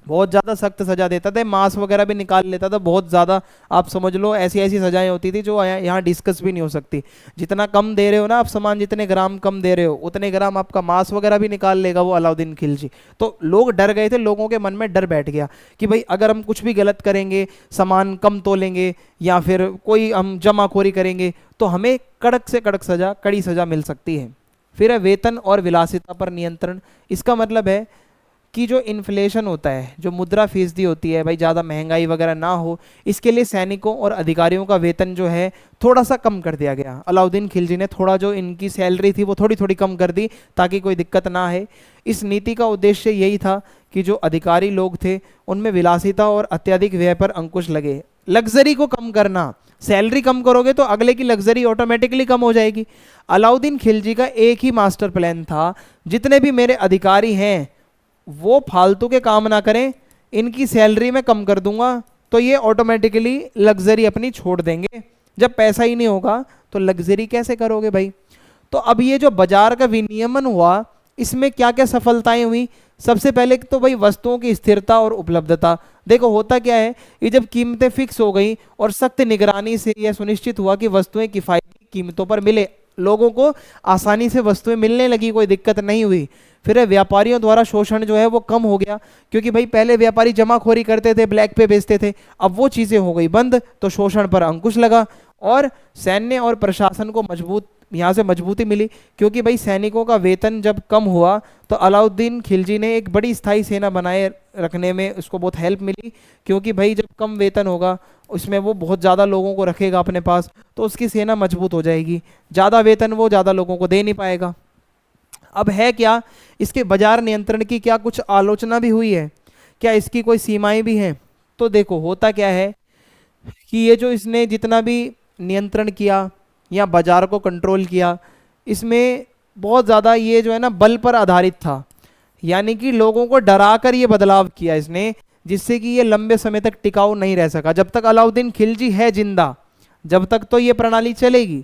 बहुत ज़्यादा सख्त सजा देता था, मांस वगैरह भी निकाल लेता था बहुत ज़्यादा। आप समझ लो ऐसी ऐसी सजाएं होती थी जो यहाँ डिस्कस भी नहीं हो सकती। जितना कम दे रहे हो ना आप सामान, जितने ग्राम कम दे रहे हो उतने ग्राम आपका मांस वगैरह भी निकाल लेगा वो अलाउद्दीन खिलजी। तो लोग डर गए थे, लोगों के मन में डर बैठ गया कि भाई अगर हम कुछ भी गलत करेंगे, सामान कम तोलेंगे या फिर कोई हम जमाखोरी करेंगे, तो हमें कड़क से कड़क सजा, कड़ी सजा मिल सकती है। फिर है वेतन और विलासिता पर नियंत्रण। इसका मतलब है कि जो इन्फ्लेशन होता है, जो मुद्रा फीसदी होती है, भाई ज़्यादा महंगाई वगैरह ना हो, इसके लिए सैनिकों और अधिकारियों का वेतन जो है थोड़ा सा कम कर दिया गया। अलाउद्दीन खिलजी ने थोड़ा जो इनकी सैलरी थी वो थोड़ी थोड़ी कम कर दी ताकि कोई दिक्कत ना आए। इस नीति का उद्देश्य यही था कि जो अधिकारी लोग थे उनमें विलासिता और अत्यधिक व्यय पर अंकुश लगे। लग्जरी को कम करना, सैलरी कम करोगे तो अगले की लग्जरी ऑटोमेटिकली कम हो जाएगी। अलाउद्दीन खिलजी का एक ही मास्टर प्लान था, जितने भी मेरे अधिकारी हैं वो फालतू के काम ना करें, इनकी सैलरी मैं कम कर दूंगा तो ये ऑटोमेटिकली लग्जरी अपनी छोड़ देंगे। जब पैसा ही नहीं होगा तो लग्जरी कैसे करोगे भाई। तो अब ये जो बाजार का विनियमन हुआ, इसमें क्या क्या सफलताएं हुई। सबसे पहले तो भाई वस्तुओं की स्थिरता और उपलब्धता। देखो होता क्या है, ये जब कीमतें फिक्स हो गई और सख्त निगरानी से यह सुनिश्चित हुआ कि वस्तुएं किफायती कीमतों पर मिले, लोगों को आसानी से वस्तुएं मिलने लगी, कोई दिक्कत नहीं हुई। फिर व्यापारियों द्वारा शोषण जो है वो कम हो गया, क्योंकि भाई पहले व्यापारी जमाखोरी करते थे, ब्लैक पे बेचते थे, अब वो चीज़ें हो गई बंद, तो शोषण पर अंकुश लगा। और सैन्य और प्रशासन को यहाँ से मजबूती मिली, क्योंकि भाई सैनिकों का वेतन जब कम हुआ तो अलाउद्दीन खिलजी ने एक बड़ी स्थायी सेना बनाए रखने में उसको बहुत हेल्प मिली, क्योंकि भाई जब कम वेतन होगा उसमें वो बहुत ज़्यादा लोगों को रखेगा अपने पास, तो उसकी सेना मजबूत हो जाएगी। ज़्यादा वेतन वो ज़्यादा लोगों को दे नहीं पाएगा। अब है क्या, इसके बाजार नियंत्रण की क्या कुछ आलोचना भी हुई है, क्या इसकी कोई सीमाएं भी हैं। तो देखो होता क्या है कि ये जो इसने जितना भी नियंत्रण किया या बाजार को कंट्रोल किया, इसमें बहुत ज़्यादा ये जो है ना बल पर आधारित था। यानी कि लोगों को डरा कर ये बदलाव किया इसने, जिससे कि ये लंबे समय तक टिकाऊ नहीं रह सका। जब तक अलाउद्दीन खिलजी है जिंदा, जब तक तो ये प्रणाली चलेगी।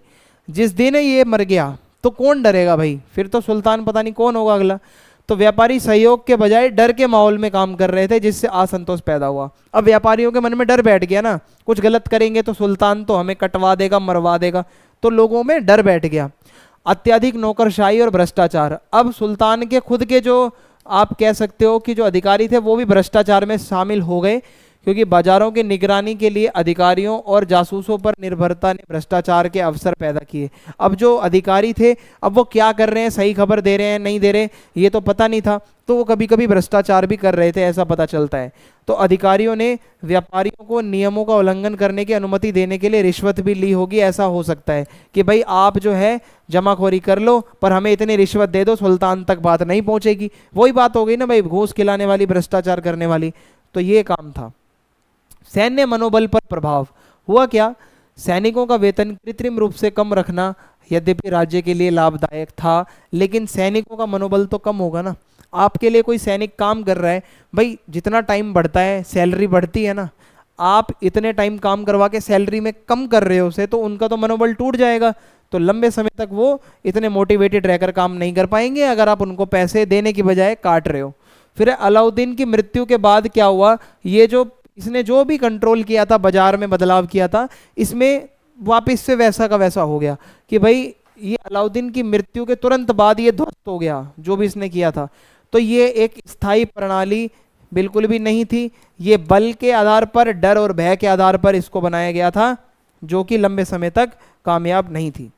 जिस दिन ये मर गया तो कौन डरेगा भाई, फिर तो सुल्तान पता नहीं कौन होगा अगला। तो व्यापारी सहयोग के बजाय डर के माहौल में काम कर रहे थे, जिससे असंतोष पैदा हुआ। अब व्यापारियों के मन में डर बैठ गया ना, कुछ गलत करेंगे तो सुल्तान तो हमें कटवा देगा, मरवा देगा, तो लोगों में डर बैठ गया। अत्यधिक नौकरशाही और भ्रष्टाचार, अब सुल्तान के खुद के जो आप कह सकते हो कि जो अधिकारी थे वो भी भ्रष्टाचार में शामिल हो गए, क्योंकि बाजारों की निगरानी के लिए अधिकारियों और जासूसों पर निर्भरता ने भ्रष्टाचार के अवसर पैदा किए। अब जो अधिकारी थे, अब वो क्या कर रहे हैं, सही खबर दे रहे हैं नहीं दे रहे, ये तो पता नहीं था, तो वो कभी कभी भ्रष्टाचार भी कर रहे थे, ऐसा पता चलता है। तो अधिकारियों ने व्यापारियों को नियमों का उल्लंघन करने की अनुमति देने के लिए रिश्वत भी ली होगी। ऐसा हो सकता है कि भाई आप जो है जमाखोरी कर लो, पर हमें इतनी रिश्वत दे दो, सुल्तान तक बात नहीं पहुंचेगी। वही बात हो गई ना भाई, घूस खिलाने वाली, भ्रष्टाचार करने वाली। तो ये काम था। सैन्य मनोबल पर प्रभाव हुआ क्या, सैनिकों का वेतन कृत्रिम रूप से कम रखना यद्यपि राज्य के लिए लाभदायक था, लेकिन सैनिकों का मनोबल तो कम होगा ना। आपके लिए कोई सैनिक काम कर रहा है, भाई जितना टाइम बढ़ता है सैलरी बढ़ती है ना, आप इतने टाइम काम करवा के सैलरी में कम कर रहे हो उसे, तो उनका तो मनोबल टूट जाएगा, तो लंबे समय तक वो इतने मोटिवेटेड रहकर काम नहीं कर पाएंगे अगर आप उनको पैसे देने की बजाय काट रहे हो। फिर अलाउद्दीन की मृत्यु के बाद क्या हुआ, ये जो इसने जो भी कंट्रोल किया था, बाजार में बदलाव किया था, इसमें वापस से वैसा का वैसा हो गया कि भाई ये अलाउद्दीन की मृत्यु के तुरंत बाद ये ध्वस्त हो गया जो भी इसने किया था। तो ये एक स्थायी प्रणाली बिल्कुल भी नहीं थी, ये बल के आधार पर, डर और भय के आधार पर इसको बनाया गया था, जो कि लंबे समय तक कामयाब नहीं थी।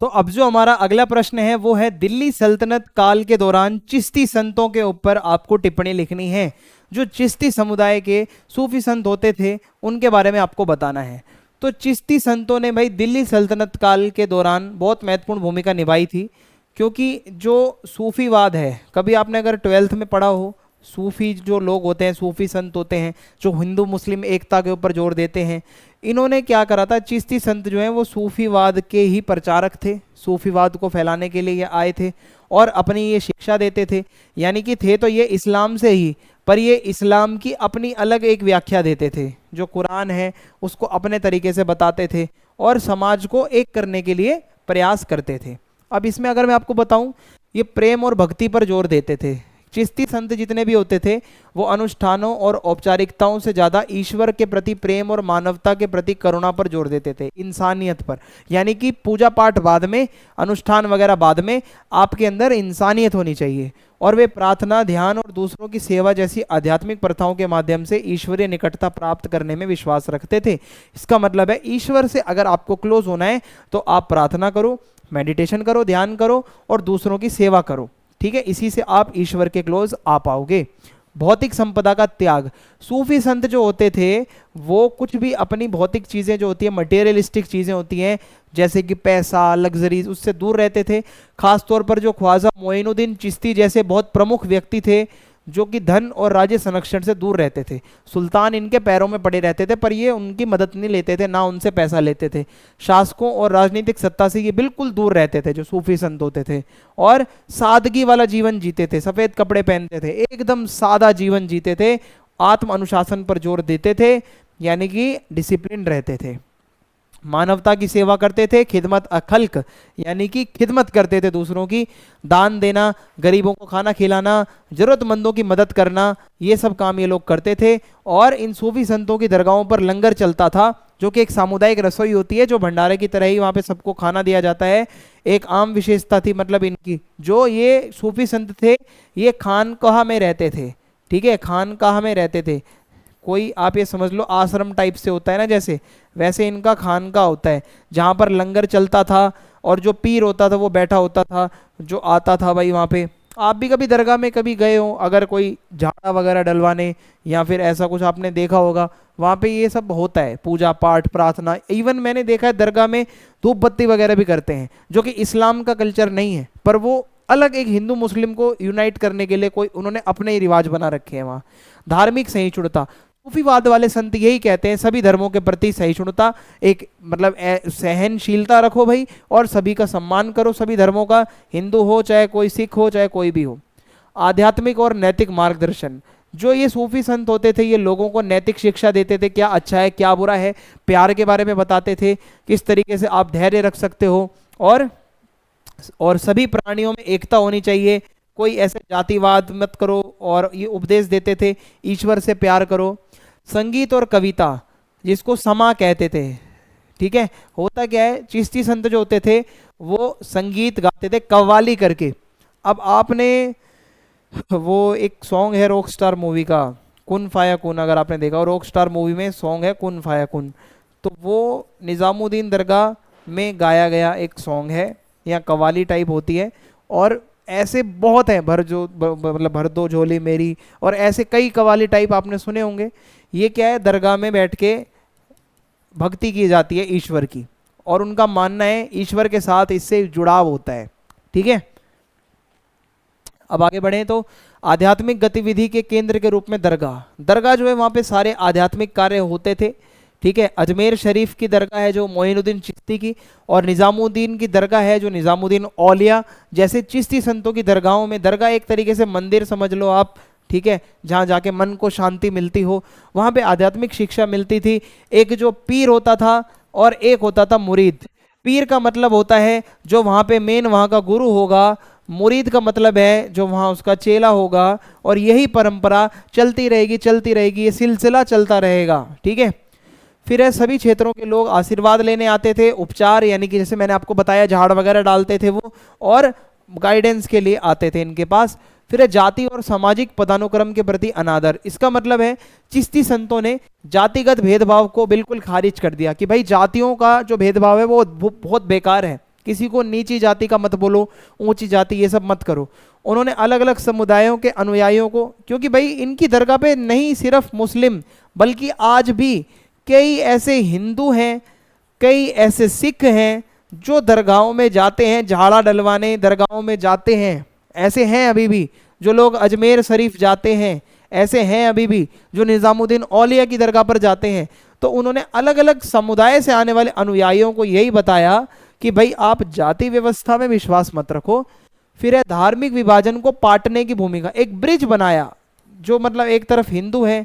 तो अब जो हमारा अगला प्रश्न है वो है, दिल्ली सल्तनत काल के दौरान चिश्ती संतों के ऊपर आपको टिप्पणी लिखनी है। जो चिश्ती समुदाय के सूफी संत होते थे उनके बारे में आपको बताना है। तो चिश्ती संतों ने भाई दिल्ली सल्तनत काल के दौरान बहुत महत्वपूर्ण भूमिका निभाई थी, क्योंकि जो सूफीवाद है, कभी आपने अगर 12th में पढ़ा हो, सूफी जो लोग होते हैं, सूफी संत होते हैं जो हिंदू मुस्लिम एकता के ऊपर जोर देते हैं, इन्होंने क्या करा था, चिश्ती संत जो हैं वो सूफीवाद के ही प्रचारक थे, सूफीवाद को फैलाने के लिए ये आए थे और अपनी ये शिक्षा देते थे। यानी कि थे तो ये इस्लाम से ही, पर ये इस्लाम की अपनी अलग एक व्याख्या देते थे, जो कुरान है उसको अपने तरीके से बताते थे और समाज को एक करने के लिए प्रयास करते थे। अब इसमें अगर मैं आपको बताऊं, ये प्रेम और भक्ति पर जोर देते थे। चिश्ती संत जितने भी होते थे वो अनुष्ठानों और औपचारिकताओं से ज़्यादा ईश्वर के प्रति प्रेम और मानवता के प्रति करुणा पर जोर देते थे, इंसानियत पर। यानी कि पूजा पाठ बाद में, अनुष्ठान वगैरह बाद में, आपके अंदर इंसानियत होनी चाहिए। और वे प्रार्थना, ध्यान और दूसरों की सेवा जैसी आध्यात्मिक प्रथाओं के माध्यम से ईश्वरीय निकटता प्राप्त करने में विश्वास रखते थे। इसका मतलब है ईश्वर से अगर आपको क्लोज होना है तो आप प्रार्थना करो, मेडिटेशन करो, ध्यान करो और दूसरों की सेवा करो। ठीक है, इसी से आप ईश्वर के क्लोज आ पाओगे। भौतिक संपदा का त्याग, सूफी संत जो होते थे वो कुछ भी अपनी भौतिक चीज़ें जो होती है, मटेरियलिस्टिक चीज़ें होती हैं जैसे कि पैसा, लग्जरीज, उससे दूर रहते थे। खास तौर पर जो ख्वाजा मोइनुद्दीन चिश्ती जैसे बहुत प्रमुख व्यक्ति थे जो कि धन और राज्य संरक्षण से दूर रहते थे। सुल्तान इनके पैरों में पड़े रहते थे पर ये उनकी मदद नहीं लेते थे, ना उनसे पैसा लेते थे। शासकों और राजनीतिक सत्ता से ये बिल्कुल दूर रहते थे जो सूफी संत होते थे, और सादगी वाला जीवन जीते थे, सफ़ेद कपड़े पहनते थे, एकदम सादा जीवन जीते थे, आत्म अनुशासन पर जोर देते थे, यानी कि डिसिप्लिन रहते थे, मानवता की सेवा करते थे, खिदमत अखल्क यानी कि खिदमत करते थे दूसरों की, दान देना, गरीबों को खाना खिलाना, ज़रूरतमंदों की मदद करना, ये सब काम ये लोग करते थे। और इन सूफी संतों की दरगाहों पर लंगर चलता था जो कि एक सामुदायिक रसोई होती है, जो भंडारे की तरह ही वहाँ पे सबको खाना दिया जाता है। एक आम विशेषता थी मतलब इनकी, जो ये सूफी संत थे ये खानकाह में रहते थे। ठीक है, खानकाह में रहते थे, कोई आप ये समझ लो आश्रम टाइप से होता है ना, जैसे वैसे इनका खानका होता है जहाँ पर लंगर चलता था और जो पीर होता था वो बैठा होता था, जो आता था भाई वहाँ पे। आप भी कभी दरगाह में कभी गए हो, अगर कोई झाड़ा वगैरह डलवाने या फिर ऐसा कुछ आपने देखा होगा, वहाँ पे ये सब होता है, पूजा पाठ, प्रार्थना। इवन मैंने देखा है दरगाह में धूप बत्ती वगैरह भी करते हैं, जो कि इस्लाम का कल्चर नहीं है, पर वो अलग एक हिंदू मुस्लिम को यूनाइट करने के लिए कोई उन्होंने अपने ही रिवाज बना रखे हैं वहाँ। धार्मिक सहिष्णुता, सूफीवाद वाले संत यही कहते हैं, सभी धर्मों के प्रति सहिष्णुता, एक मतलब सहनशीलता रखो भाई, और सभी का सम्मान करो, सभी धर्मों का, हिंदू हो चाहे कोई सिख हो चाहे कोई भी हो। आध्यात्मिक और नैतिक मार्गदर्शन, जो ये सूफी संत होते थे ये लोगों को नैतिक शिक्षा देते थे, क्या अच्छा है क्या बुरा है, प्यार के बारे में बताते थे, किस तरीके से आप धैर्य रख सकते हो, और और सभी प्राणियों में एकता होनी चाहिए, कोई ऐसे जातिवाद मत करो, और ये उपदेश देते थे ईश्वर से प्यार करो। संगीत और कविता, जिसको समा कहते थे, ठीक है। होता क्या है, चिश्ती संत जो होते थे वो संगीत गाते थे कव्वाली करके। अब आपने वो एक सॉन्ग है रॉक स्टार मूवी का, कुन फाया कुन, अगर आपने देखा हो, रॉक स्टार मूवी में सॉन्ग है कुन फाया कुन, तो वो निज़ामुद्दीन दरगाह में गाया गया एक सॉन्ग है, या कव्वाली टाइप होती है। और ऐसे बहुत हैं, मतलब भर दो झोली मेरी, और ऐसे कई कव्वाली टाइप आपने सुने होंगे। ये क्या है, दरगाह में बैठ के भक्ति की जाती है ईश्वर की, और उनका मानना है ईश्वर के साथ इससे जुड़ाव होता है, ठीक है। अब आगे बढ़े तो आध्यात्मिक गतिविधि के केंद्र के रूप में दरगाह, दरगाह जो है वहाँ पे सारे आध्यात्मिक कार्य होते थे, ठीक है। अजमेर शरीफ की दरगाह है जो मोइनुद्दीन चिश्ती की, और निज़ामुद्दीन की दरगाह है जो निज़ामुद्दीन औलिया। जैसे चिश्ती संतों की दरगाहों में, दरगाह एक तरीके से मंदिर समझ लो आप, ठीक है, जहाँ जाके मन को शांति मिलती हो, वहाँ पे आध्यात्मिक शिक्षा मिलती थी। एक जो पीर होता था और एक होता था मुरीद। पीर का मतलब होता है जो वहाँ पे मेन वहाँ का गुरु होगा, मुरीद का मतलब है जो वहाँ उसका चेला होगा, और यही परंपरा चलती रहेगी, ये सिलसिला चलता रहेगा, ठीक है। फिर है सभी क्षेत्रों के लोग आशीर्वाद लेने आते थे, उपचार यानी कि जैसे मैंने आपको बताया झाड़ वगैरह डालते थे वो, और गाइडेंस के लिए आते थे इनके पास। फिर है जाति और सामाजिक पदानुक्रम के प्रति अनादर, इसका मतलब है चिश्ती संतों ने जातिगत भेदभाव को बिल्कुल खारिज कर दिया कि भाई जातियों का जो भेदभाव है वो बहुत बेकार है, किसी को नीची जाति का मत बोलो, ऊंची जाति ये सब मत करो। उन्होंने अलग अलग समुदायों के अनुयायियों को, क्योंकि भाई इनकी दरगाह पे नहीं सिर्फ मुस्लिम बल्कि आज भी कई ऐसे हिंदू हैं, कई ऐसे सिख हैं जो दरगाहों में जाते हैं, झाड़ा डलवाने दरगाहों में जाते हैं। ऐसे हैं अभी भी जो लोग अजमेर शरीफ जाते हैं, ऐसे हैं अभी भी जो निज़ामुद्दीन औलिया की दरगाह पर जाते हैं। तो उन्होंने अलग अलग समुदाय से आने वाले अनुयायियों को यही बताया कि भाई आप जाति व्यवस्था में विश्वास मत रखो। फिर है धार्मिक विभाजन को पाटने की भूमिका, एक ब्रिज बनाया, जो मतलब एक तरफ हिंदू है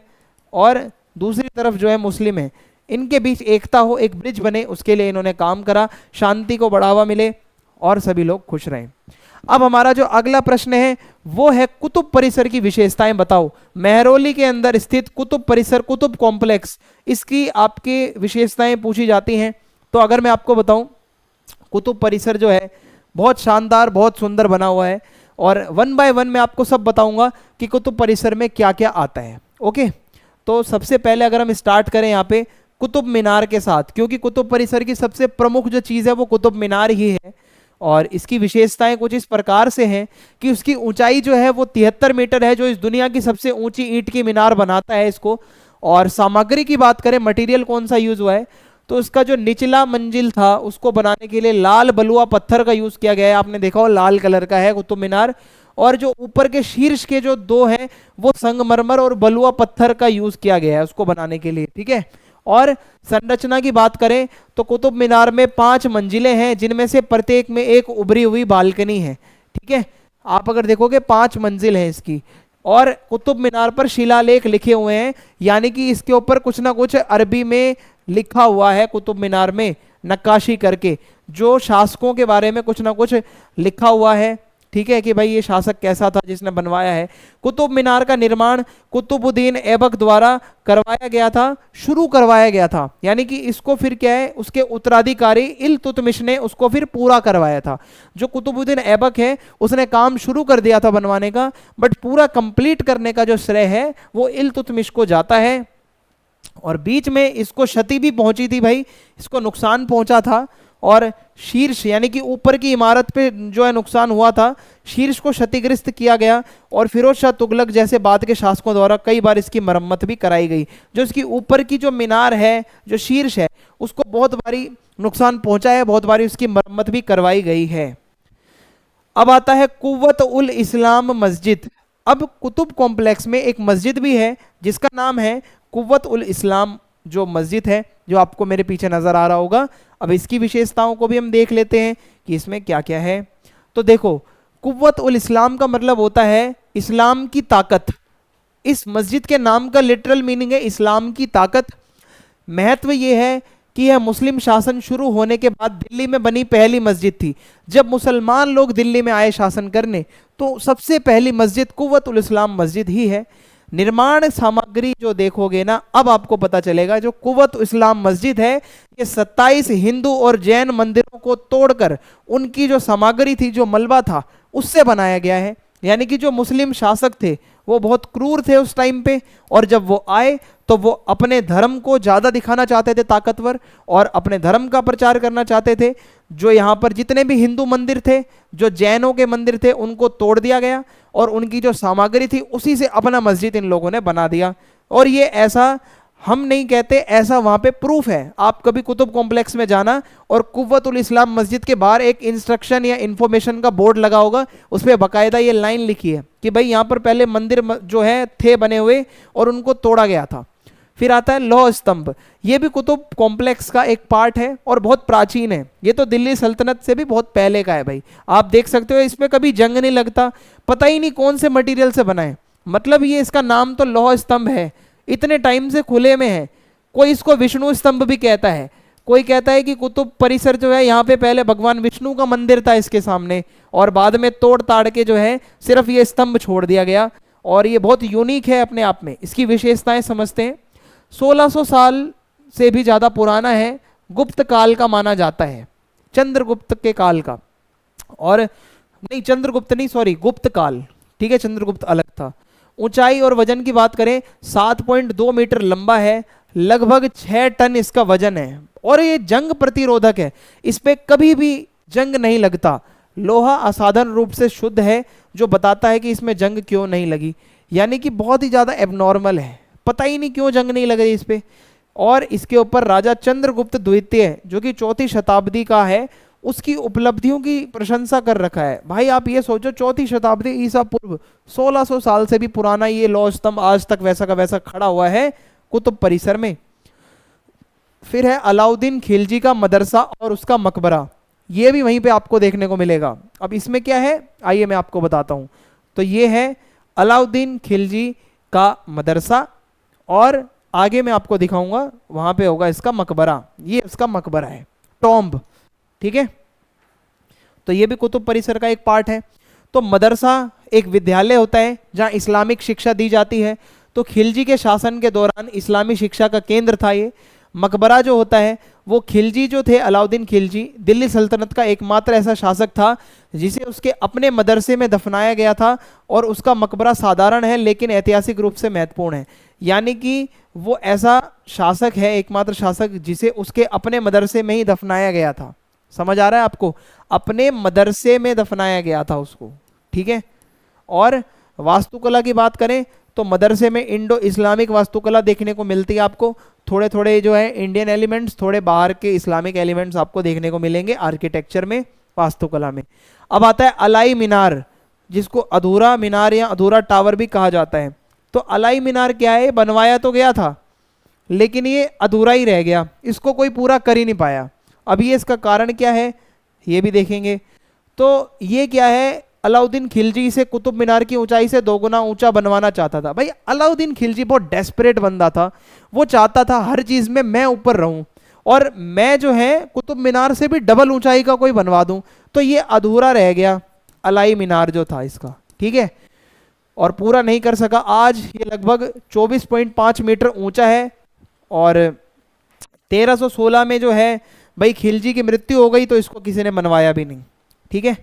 और दूसरी तरफ जो है मुस्लिम है, इनके बीच एकता हो, एक ब्रिज बने, उसके लिए इन्होंने काम करा, शांति को बढ़ावा मिले और सभी लोग खुश रहें। अब हमारा जो अगला प्रश्न है वो है कुतुब परिसर की विशेषताएं बताओ। मेहरौली के अंदर स्थित कुतुब परिसर, कुतुब कॉम्प्लेक्स, इसकी आपकी विशेषताएं पूछी जाती हैं। तो अगर मैं आपको बताऊं, कुतुब परिसर जो है बहुत शानदार, बहुत सुंदर बना हुआ है, और वन बाय वन मैं आपको सब बताऊंगा कि कुतुब परिसर में क्या क्या आता है। ओके, तो सबसे पहले अगर हम स्टार्ट करें यहाँ पे कुतुब मीनार के साथ, क्योंकि कुतुब परिसर की सबसे प्रमुख जो चीज़ है वो कुतुब मीनार ही है। और इसकी विशेषताएं कुछ इस प्रकार से हैं कि उसकी ऊंचाई जो है वो 73 मीटर है, जो इस दुनिया की सबसे ऊंची ईंट की मीनार बनाता है इसको। और सामग्री की बात करें, मटेरियल कौन सा यूज हुआ है, तो इसका जो निचला मंजिल था उसको बनाने के लिए लाल बलुआ पत्थर का यूज किया गया है। आपने देखा हो लाल कलर का है कुतुब मीनार। और जो ऊपर के शीर्ष के जो दो हैं वो संगमरमर और बलुआ पत्थर का यूज किया गया है उसको बनाने के लिए, ठीक है। और संरचना की बात करें तो कुतुब मीनार में 5 मंजिलें हैं, जिनमें से प्रत्येक में एक उभरी हुई बालकनी है, ठीक है। आप अगर देखोगे 5 मंजिल है इसकी। और कुतुब मीनार पर शिलालेख लिखे हुए हैं, यानी कि इसके ऊपर कुछ ना कुछ अरबी में लिखा हुआ है कुतुब मीनार में, नक्काशी करके जो शासकों के बारे में कुछ ना कुछ लिखा हुआ है, ठीक है, कि भाई ये शासक कैसा था जिसने बनवाया है। कुतुब मीनार का निर्माण कुतुबुद्दीन ऐबक द्वारा करवाया गया था, शुरू करवाया गया था, यानी कि इसको फिर क्या है उसके उत्तराधिकारी इल्तुतमिश ने उसको फिर पूरा करवाया था। जो कुतुबुद्दीन ऐबक है उसने काम शुरू कर दिया था बनवाने का, बट पूरा कंप्लीट करने का जो श्रेय है वो इल्तुतमिश को जाता है। और बीच में इसको क्षति भी पहुंची थी भाई, इसको नुकसान पहुंचा था, और शीर्ष यानी कि ऊपर की इमारत पे जो है नुकसान हुआ था, शीर्ष को क्षतिग्रस्त किया गया। और फिरोज शाह तुगलक जैसे बाद के शासकों द्वारा कई बार इसकी मरम्मत भी कराई गई। जो इसकी ऊपर की जो मीनार है, जो शीर्ष है, उसको बहुत बारी नुकसान पहुंचा है, बहुत बारी उसकी मरम्मत भी करवाई गई है। अब आता है कुव्वत उल इस्लाम मस्जिद। अब कुतुब कॉम्प्लेक्स में एक मस्जिद भी है जिसका नाम है कुव्वत उल इस्लाम, जो मस्जिद है जो आपको मेरे पीछे नजर आ रहा होगा। अब इसकी विशेषताओं को भी हम देख लेते हैं कि इसमें क्या क्या है। तो देखो, कुव्वत उल इस्लाम का मतलब होता है इस्लाम की ताकत। इस मस्जिद के नाम का लिटरल मीनिंग है इस्लाम की ताकत। महत्व ये है कि यह मुस्लिम शासन शुरू होने के बाद दिल्ली में बनी पहली मस्जिद थी। जब मुसलमान लोग दिल्ली में आए शासन करने, तो सबसे पहली मस्जिद कुव्वतुल इस्लाम मस्जिद ही है। निर्माण सामग्री जो देखोगे ना, अब आपको पता चलेगा जो कुव्वतुल इस्लाम मस्जिद है, ये 27 हिंदू और जैन मंदिरों को तोड़कर उनकी जो सामग्री थी, जो मलबा था, उससे बनाया गया है। यानी कि जो मुस्लिम शासक थे वो बहुत क्रूर थे उस टाइम पे, और जब वो आए तो वो अपने धर्म को ज़्यादा दिखाना चाहते थे ताकतवर, और अपने धर्म का प्रचार करना चाहते थे। जो यहाँ पर जितने भी हिंदू मंदिर थे, जो जैनों के मंदिर थे, उनको तोड़ दिया गया और उनकी जो सामग्री थी उसी से अपना मस्जिद इन लोगों ने बना दिया। और ये ऐसा हम नहीं कहते, ऐसा वहाँ पे प्रूफ है। आप कभी कुतुब कॉम्प्लेक्स में जाना और कुव्वतुल इस्लाम मस्जिद के बाहर एक इंस्ट्रक्शन या इंफॉर्मेशन का बोर्ड लगा होगा, उस पर बाकायदा ये लाइन लिखी है कि भाई यहाँ पर पहले मंदिर जो है थे बने हुए और उनको तोड़ा गया था। फिर आता है लौह स्तंभ, ये भी कुतुब कॉम्प्लेक्स का एक पार्ट है और बहुत प्राचीन है। ये तो दिल्ली सल्तनत से भी बहुत पहले का है भाई। आप देख सकते हो इसमें कभी जंग नहीं लगता, पता ही नहीं कौन से मटेरियल से बना है। मतलब ये इसका नाम तो लौह स्तंभ है, इतने टाइम से खुले में है। कोई इसको विष्णु स्तंभ भी कहता है, कोई कहता है कि कुतुब परिसर जो है यहाँ पे पहले भगवान विष्णु का मंदिर था इसके सामने, और बाद में तोड़ ताड़ के जो है सिर्फ ये स्तंभ छोड़ दिया गया। और ये बहुत यूनिक है अपने आप में, इसकी विशेषताएं समझते हैं। 1600 साल से भी ज़्यादा पुराना है, गुप्त काल का माना जाता है, चंद्रगुप्त के काल का। और नहीं, चंद्रगुप्त नहीं, सॉरी, गुप्त काल, ठीक है, चंद्रगुप्त अलग था। ऊंचाई और वजन की बात करें, 7.2 मीटर लंबा है, लगभग 6 टन इसका वजन है, और ये जंग प्रतिरोधक है, इस पे कभी भी जंग नहीं लगता। लोहा असाधारण रूप से शुद्ध है, जो बताता है कि इसमें जंग क्यों नहीं लगी, यानी कि बहुत ही ज़्यादा एबनॉर्मल है, पता ही नहीं क्यों जंग नहीं लग रही इस पे। और इसके ऊपर राजा चंद्रगुप्त द्वितीय जो कि 4वीं शताब्दी का है, उसकी उपलब्धियों की प्रशंसा कर रखा है। भाई आप ये सोचो, 4वीं शताब्दी ईसा पूर्व, 1600 साल से भी पुराना ये लौह स्तंभ आज तक वैसा का वैसा खड़ा हुआ है कुतुब परिसर में। फिर है अलाउद्दीन खिलजी का मदरसा और उसका मकबरा, ये भी वहीं पे आपको देखने को मिलेगा। अब इसमें क्या है, आइए मैं आपको बताता हूँ। तो ये है अलाउद्दीन खिलजी का मदरसा, और आगे मैं आपको दिखाऊंगा वहां पे होगा इसका मकबरा। ये इसका मकबरा है, टॉम्ब, ठीक है। तो ये भी कुतुब परिसर का एक पार्ट है। तो मदरसा एक विद्यालय होता है जहां इस्लामिक शिक्षा दी जाती है। तो खिलजी के शासन के दौरान इस्लामी शिक्षा का केंद्र था ये। मकबरा जो होता है वो खिलजी जो थे, अलाउद्दीन खिलजी दिल्ली सल्तनत का एकमात्र ऐसा शासक था जिसे उसके अपने मदरसे में दफनाया गया था, और उसका मकबरा साधारण है लेकिन ऐतिहासिक रूप से महत्वपूर्ण है। यानी कि वो ऐसा शासक है, एकमात्र शासक, जिसे उसके अपने मदरसे में ही दफनाया गया था। समझ आ रहा है आपको, अपने मदरसे में दफनाया गया था उसको, ठीक है। और वास्तुकला की बात करें तो मदरसे में इंडो इस्लामिक वास्तुकला देखने को मिलती है आपको। थोड़े थोड़े जो है इंडियन एलिमेंट्स, थोड़े बाहर के इस्लामिक एलिमेंट्स आपको देखने को मिलेंगे आर्किटेक्चर में, वास्तुकला में। अब आता है अलाई मीनार, जिसको अधूरा मीनार या अधूरा टावर भी कहा जाता है। तो अलाई मीनार क्या है, बनवाया तो गया था लेकिन ये अधूरा ही रह गया, इसको कोई पूरा कर ही नहीं पाया। अब ये इसका कारण क्या है ये भी देखेंगे। तो ये क्या है, अलाउद्दीन खिलजी इसे कुतुब मीनार की ऊंचाई से 2 गुना ऊंचा बनवाना चाहता था। भाई अलाउद्दीन खिलजी बहुत डेस्परेट बंदा था, वो चाहता था हर चीज में मैं ऊपर रहूं, और मैं जो है कुतुब मीनार से भी डबल ऊंचाई का कोई बनवा दूं। तो ये अधूरा रह गया अलाई मीनार जो था इसका, ठीक है, और पूरा नहीं कर सका। आज ये लगभग 24.5 मीटर ऊंचा है, और 1316 में जो है भाई खिलजी की मृत्यु हो गई तो इसको किसी ने बनवाया भी नहीं, ठीक है।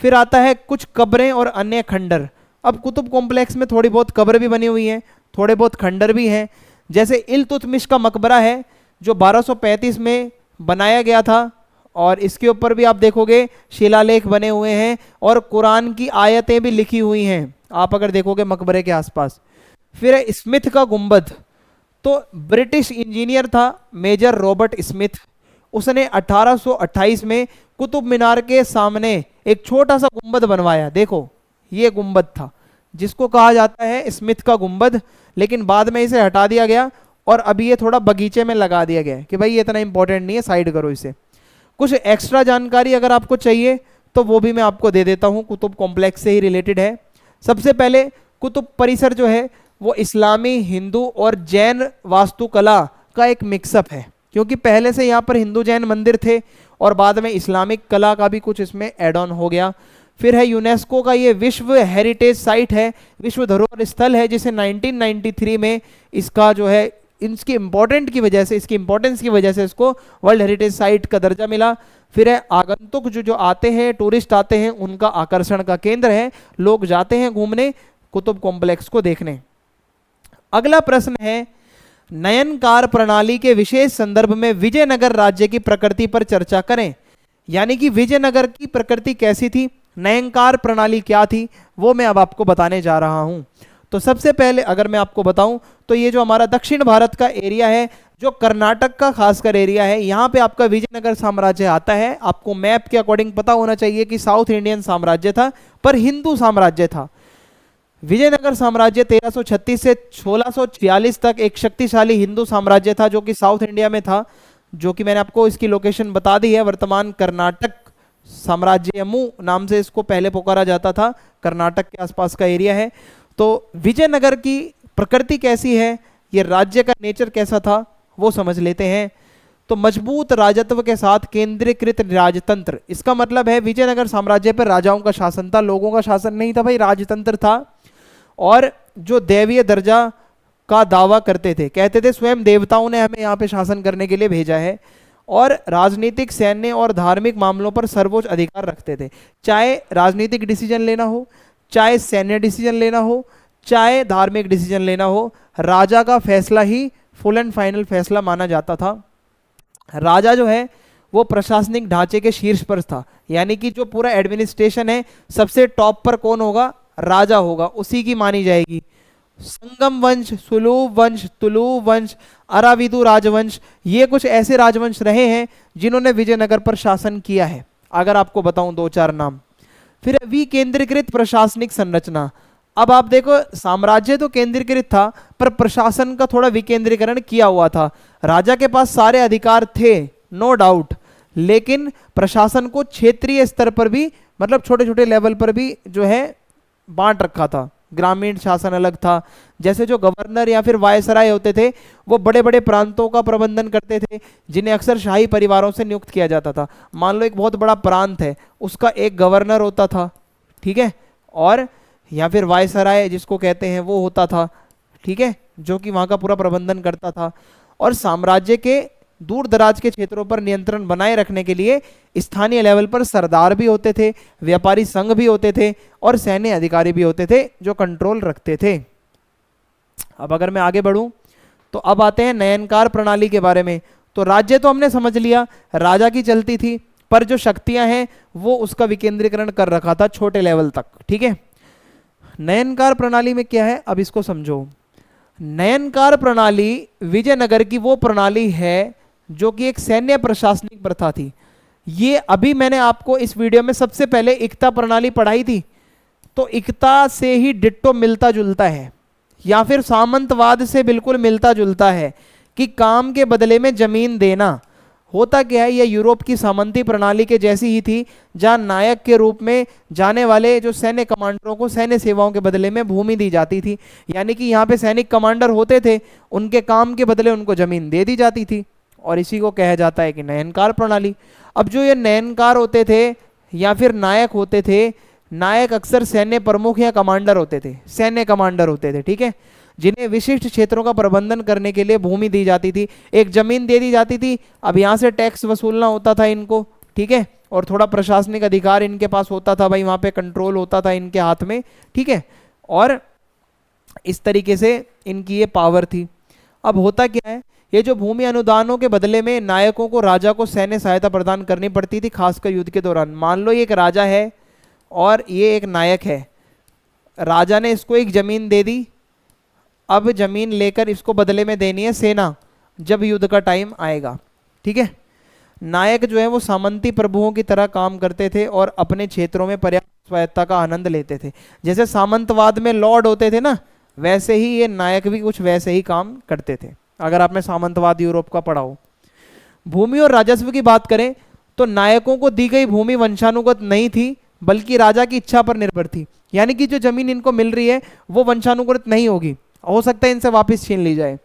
फिर आता है कुछ कब्रें और अन्य खंडर। अब कुतुब कॉम्प्लेक्स में थोड़ी बहुत कब्र भी बनी हुई हैं, थोड़े बहुत खंडर भी हैं। जैसे इल्तुतमिश का मकबरा है जो 1235 में बनाया गया था, और इसके ऊपर भी आप देखोगे शिलालेख बने हुए हैं और कुरान की आयतें भी लिखी हुई हैं, आप अगर देखोगे मकबरे के आसपास। फिर है स्मिथ का गुंबद। तो ब्रिटिश इंजीनियर था मेजर रॉबर्ट स्मिथ, उसने 1828 में कुतुब मीनार के सामने एक छोटा सा गुंबद बनवाया। देखो ये गुंबद था जिसको कहा जाता है स्मिथ का गुंबद, लेकिन बाद में इसे हटा दिया गया और अभी ये थोड़ा बगीचे में लगा दिया गया कि भाई ये इतना इंपॉर्टेंट नहीं है, साइड करो इसे। कुछ एक्स्ट्रा जानकारी अगर आपको चाहिए तो वो भी मैं आपको दे देता हूँ, कुतुब कॉम्प्लेक्स से ही रिलेटेड है। सबसे पहले कुतुब परिसर जो है वो इस्लामी, हिंदू और जैन वास्तुकला का एक मिक्सअप है। क्योंकि पहले से यहाँ पर हिंदू जैन मंदिर थे और बाद में इस्लामिक कला का भी कुछ इसमें एड ऑन हो गया। फिर है यूनेस्को का ये विश्व हेरिटेज साइट है, विश्व धरोहर स्थल है, जिसे 1993 में इसका जो है इसकी इंपॉर्टेंट की वजह से, इसकी इंपॉर्टेंस की वजह से इसको वर्ल्ड हेरिटेज साइट का दर्जा मिला। फिर है आगंतुक जो आते हैं, टूरिस्ट आते हैं, उनका आकर्षण का केंद्र है, लोग जाते हैं घूमने, कुतुब कॉम्प्लेक्स को देखने। अगला प्रश्न है, नयनकार प्रणाली के विशेष संदर्भ में विजयनगर राज्य की प्रकृति पर चर्चा करें। यानी कि विजयनगर की प्रकृति कैसी थी, नयनकार प्रणाली क्या थी, वो मैं अब आपको बताने जा रहा हूं। तो सबसे पहले अगर मैं आपको बताऊं तो ये जो हमारा दक्षिण भारत का एरिया है, जो कर्नाटक का खासकर एरिया है, यहाँ पे आपका विजयनगर साम्राज्य आता है। आपको मैप के अकॉर्डिंग पता होना चाहिए कि साउथ इंडियन साम्राज्य था पर हिंदू साम्राज्य था। विजयनगर साम्राज्य 1336 से 1646 तक एक शक्तिशाली हिंदू साम्राज्य था, जो कि साउथ इंडिया में था, जो कि मैंने आपको इसकी लोकेशन बता दी है। वर्तमान कर्नाटक साम्राज्यमु नाम से इसको पहले पुकारा जाता था, कर्नाटक के आसपास का एरिया है। तो विजयनगर की प्रकृति कैसी है, ये राज्य का नेचर कैसा था, वो समझ लेते हैं। तो मजबूत राजत्व के साथ केंद्रीकृत राजतंत्र, इसका मतलब है विजयनगर साम्राज्य पर राजाओं का शासन था, लोगों का शासन नहीं था भाई, राजतंत्र था। और जो दैवीय दर्जा का दावा करते थे, कहते थे स्वयं देवताओं ने हमें यहाँ पे शासन करने के लिए भेजा है। और राजनीतिक, सैन्य और धार्मिक मामलों पर सर्वोच्च अधिकार रखते थे। चाहे राजनीतिक डिसीजन लेना हो, चाहे सैन्य डिसीजन लेना हो, चाहे धार्मिक डिसीजन लेना हो, राजा का फैसला ही फुल एंड फाइनल फैसला माना जाता था। राजा जो है वो प्रशासनिक ढांचे के शीर्ष पर था, यानी कि जो पूरा एडमिनिस्ट्रेशन है सबसे टॉप पर कौन होगा, राजा होगा, उसी की मानी जाएगी। संगम वंश, सुलूभ वंश, तुलुव वंश, अराविदु राजवंश, ये कुछ ऐसे राजवंश रहे हैं जिन्होंने विजयनगर पर शासन किया है। अगर आपको बताऊं दो चार नाम। फिर विकेंद्रीकृत प्रशासनिक संरचना। अब आप देखो, साम्राज्य तो केंद्रीकृत था पर प्रशासन का थोड़ा विकेंद्रीकरण किया हुआ था। राजा के पास सारे अधिकार थे, नो डाउट, लेकिन प्रशासन को क्षेत्रीय स्तर पर भी, मतलब छोटे छोटे लेवल पर भी जो है बांट रखा था। ग्रामीण शासन अलग था। जैसे जो गवर्नर या फिर वायसराय होते थे, वो बड़े बड़े प्रांतों का प्रबंधन करते थे, जिन्हें अक्सर शाही परिवारों से नियुक्त किया जाता था। मान लो एक बहुत बड़ा प्रांत है, उसका एक गवर्नर होता था, ठीक है, और या फिर वायसराय जिसको कहते हैं वो होता था, ठीक है, जो कि वहाँ का पूरा प्रबंधन करता था। और साम्राज्य के दूर दराज के क्षेत्रों पर नियंत्रण बनाए रखने के लिए स्थानीय लेवल पर सरदार भी होते थे, व्यापारी संघ भी होते थे और सैन्य अधिकारी भी होते थे जो कंट्रोल रखते थे। अब अगर मैं आगे बढ़ूं तो अब आते हैं नयनकार प्रणाली के बारे में। तो राज्य तो हमने समझ लिया, राजा की चलती थी, पर जो शक्तियां हैं वो उसका विकेंद्रीकरण कर रखा था छोटे लेवल तक, ठीक है। नयनकार प्रणाली में क्या है, अब इसको समझो। नयनकार प्रणाली विजयनगर की वो प्रणाली है जो कि एक सैन्य प्रशासनिक प्रथा थी। ये अभी मैंने आपको इस वीडियो में सबसे पहले इक्ता प्रणाली पढ़ाई थी, तो इक्ता से ही डिट्टो मिलता जुलता है, या फिर सामंतवाद से बिल्कुल मिलता जुलता है कि काम के बदले में जमीन देना। होता क्या है, यह यूरोप की सामंती प्रणाली के जैसी ही थी, जहां नायक के रूप में जाने वाले जो सैन्य कमांडरों को सैन्य सेवाओं के बदले में भूमि दी जाती थी। यानी कि यहाँ पे सैनिक कमांडर होते थे, उनके काम के बदले उनको जमीन दे दी जाती थी, और इसी को कहा जाता है कि नयनकार प्रणाली। अब जो ये नयनकार होते थे या फिर नायक होते थे, नायक अक्सर सैन्य प्रमुख या कमांडर होते थे, सैन्य कमांडर होते थे, ठीक है, जिन्हें विशिष्ट क्षेत्रों का प्रबंधन करने के लिए भूमि दी जाती थी, एक जमीन दे दी जाती थी। अब यहाँ से टैक्स वसूलना होता था इनको, ठीक है, और थोड़ा प्रशासनिक अधिकार इनके पास होता था भाई, वहाँ पे कंट्रोल होता था इनके हाथ में, ठीक है, और इस तरीके से इनकी ये पावर थी। अब होता क्या है, ये जो भूमि अनुदानों के बदले में नायकों को, राजा को सैन्य सहायता प्रदान करनी पड़ती थी, खासकर युद्ध के दौरान। मान लो ये एक राजा है और ये एक नायक है, राजा ने इसको एक जमीन दे दी, अब जमीन लेकर इसको बदले में देनी है सेना जब युद्ध का टाइम आएगा, ठीक है। नायक जो है वो सामंती प्रभुओं की तरह काम करते थे और अपने क्षेत्रों में पर्याप्त स्वायत्ता का आनंद लेते थे। जैसे सामंतवाद में लॉर्ड होते थे ना, वैसे ही ये नायक भी कुछ वैसे ही काम करते थे, अगर आपने सामंतवाद यूरोप का पढ़ा हो। भूमि और राजस्व की बात करें तो नायकों को दी गई भूमि वंशानुगत नहीं थी, बल्कि राजा की इच्छा पर निर्भर थी। यानी कि जो जमीन इनको मिल रही है वो वंशानुगत नहीं होगी, हो सकता है इनसे वापस छीन ली जाए।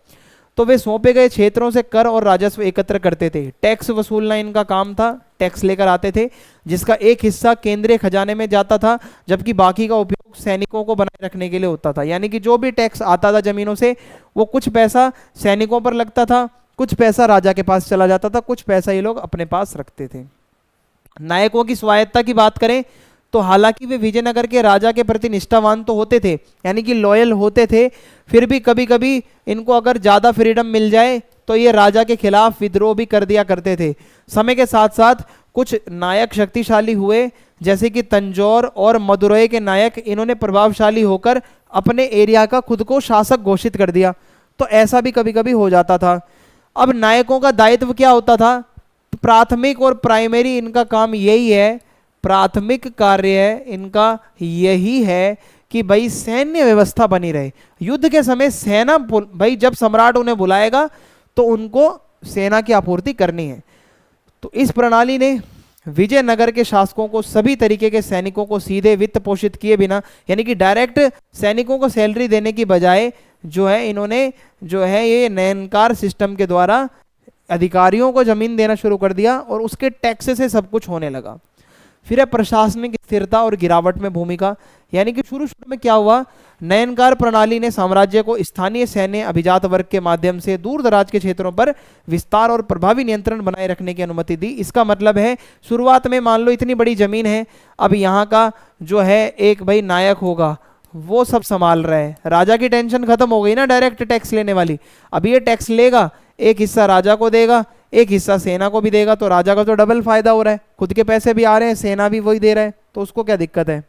तो वे सौंपे गए क्षेत्रों से कर और राजस्व एकत्र करते थे। टैक्स वसूलना इनका काम था, टैक्स लेकर आते थे, जिसका एक हिस्सा केंद्रीय खजाने में जाता था, जबकि बाकी का उपयोग सैनिकों को बनाए रखने के लिए होता था। यानी कि जो भी टैक्स आता था जमीनों से, वो कुछ पैसा सैनिकों पर लगता था, कुछ पैसा राजा के पास चला जाता था, कुछ पैसा ये लोग अपने पास रखते थे। नायकों की स्वायत्ता की बात करें तो हालांकि वे विजयनगर के राजा के प्रति निष्ठावान तो होते थे, यानी कि लॉयल होते थे, फिर भी कभी कभी इनको अगर ज़्यादा फ्रीडम मिल जाए तो ये राजा के खिलाफ विद्रोह भी कर दिया करते थे। समय के साथ साथ कुछ नायक शक्तिशाली हुए, जैसे कि तंजौर और मदुरई के नायक, इन्होंने प्रभावशाली होकर अपने एरिया का खुद को शासक घोषित कर दिया। तो ऐसा भी कभी कभी हो जाता था। अब नायकों का दायित्व क्या होता था? प्राथमिक और प्राइमरी इनका काम यही है, प्राथमिक कार्य इनका यही है कि भाई सैन्य व्यवस्था बनी रहे। युद्ध के समय सेना, भाई जब सम्राट उन्हें बुलाएगा तो उनको सेना की आपूर्ति करनी है। तो इस प्रणाली ने विजयनगर के शासकों को सभी तरीके के सैनिकों को सीधे वित्त पोषित किए बिना, यानी कि डायरेक्ट सैनिकों को सैलरी देने की बजाय जो है इन्होंने जो है ये नयनकार सिस्टम के द्वारा अधिकारियों को जमीन देना शुरू कर दिया और उसके टैक्स से सब कुछ होने लगा। फिर है प्रशासनिक स्थिरता और गिरावट में भूमिका, यानी कि शुरू शुरू में क्या हुआ, नयनकार प्रणाली ने साम्राज्य को स्थानीय सैन्य अभिजात वर्ग के माध्यम से दूर दराज के क्षेत्रों पर विस्तार और प्रभावी नियंत्रण बनाए रखने की अनुमति दी। इसका मतलब है शुरुआत में मान लो इतनी बड़ी जमीन है, अब यहाँ का जो है एक भाई नायक होगा, वो सब संभाल रहा है, राजा की टेंशन खत्म हो गई ना डायरेक्ट टैक्स लेने वाली। अब ये टैक्स लेगा, एक हिस्सा राजा को देगा, एक हिस्सा सेना को भी देगा, तो राजा का तो डबल फायदा हो रहा है, खुद के पैसे भी आ रहे हैं, सेना भी वही दे रहा है, तो उसको क्या दिक्कत है।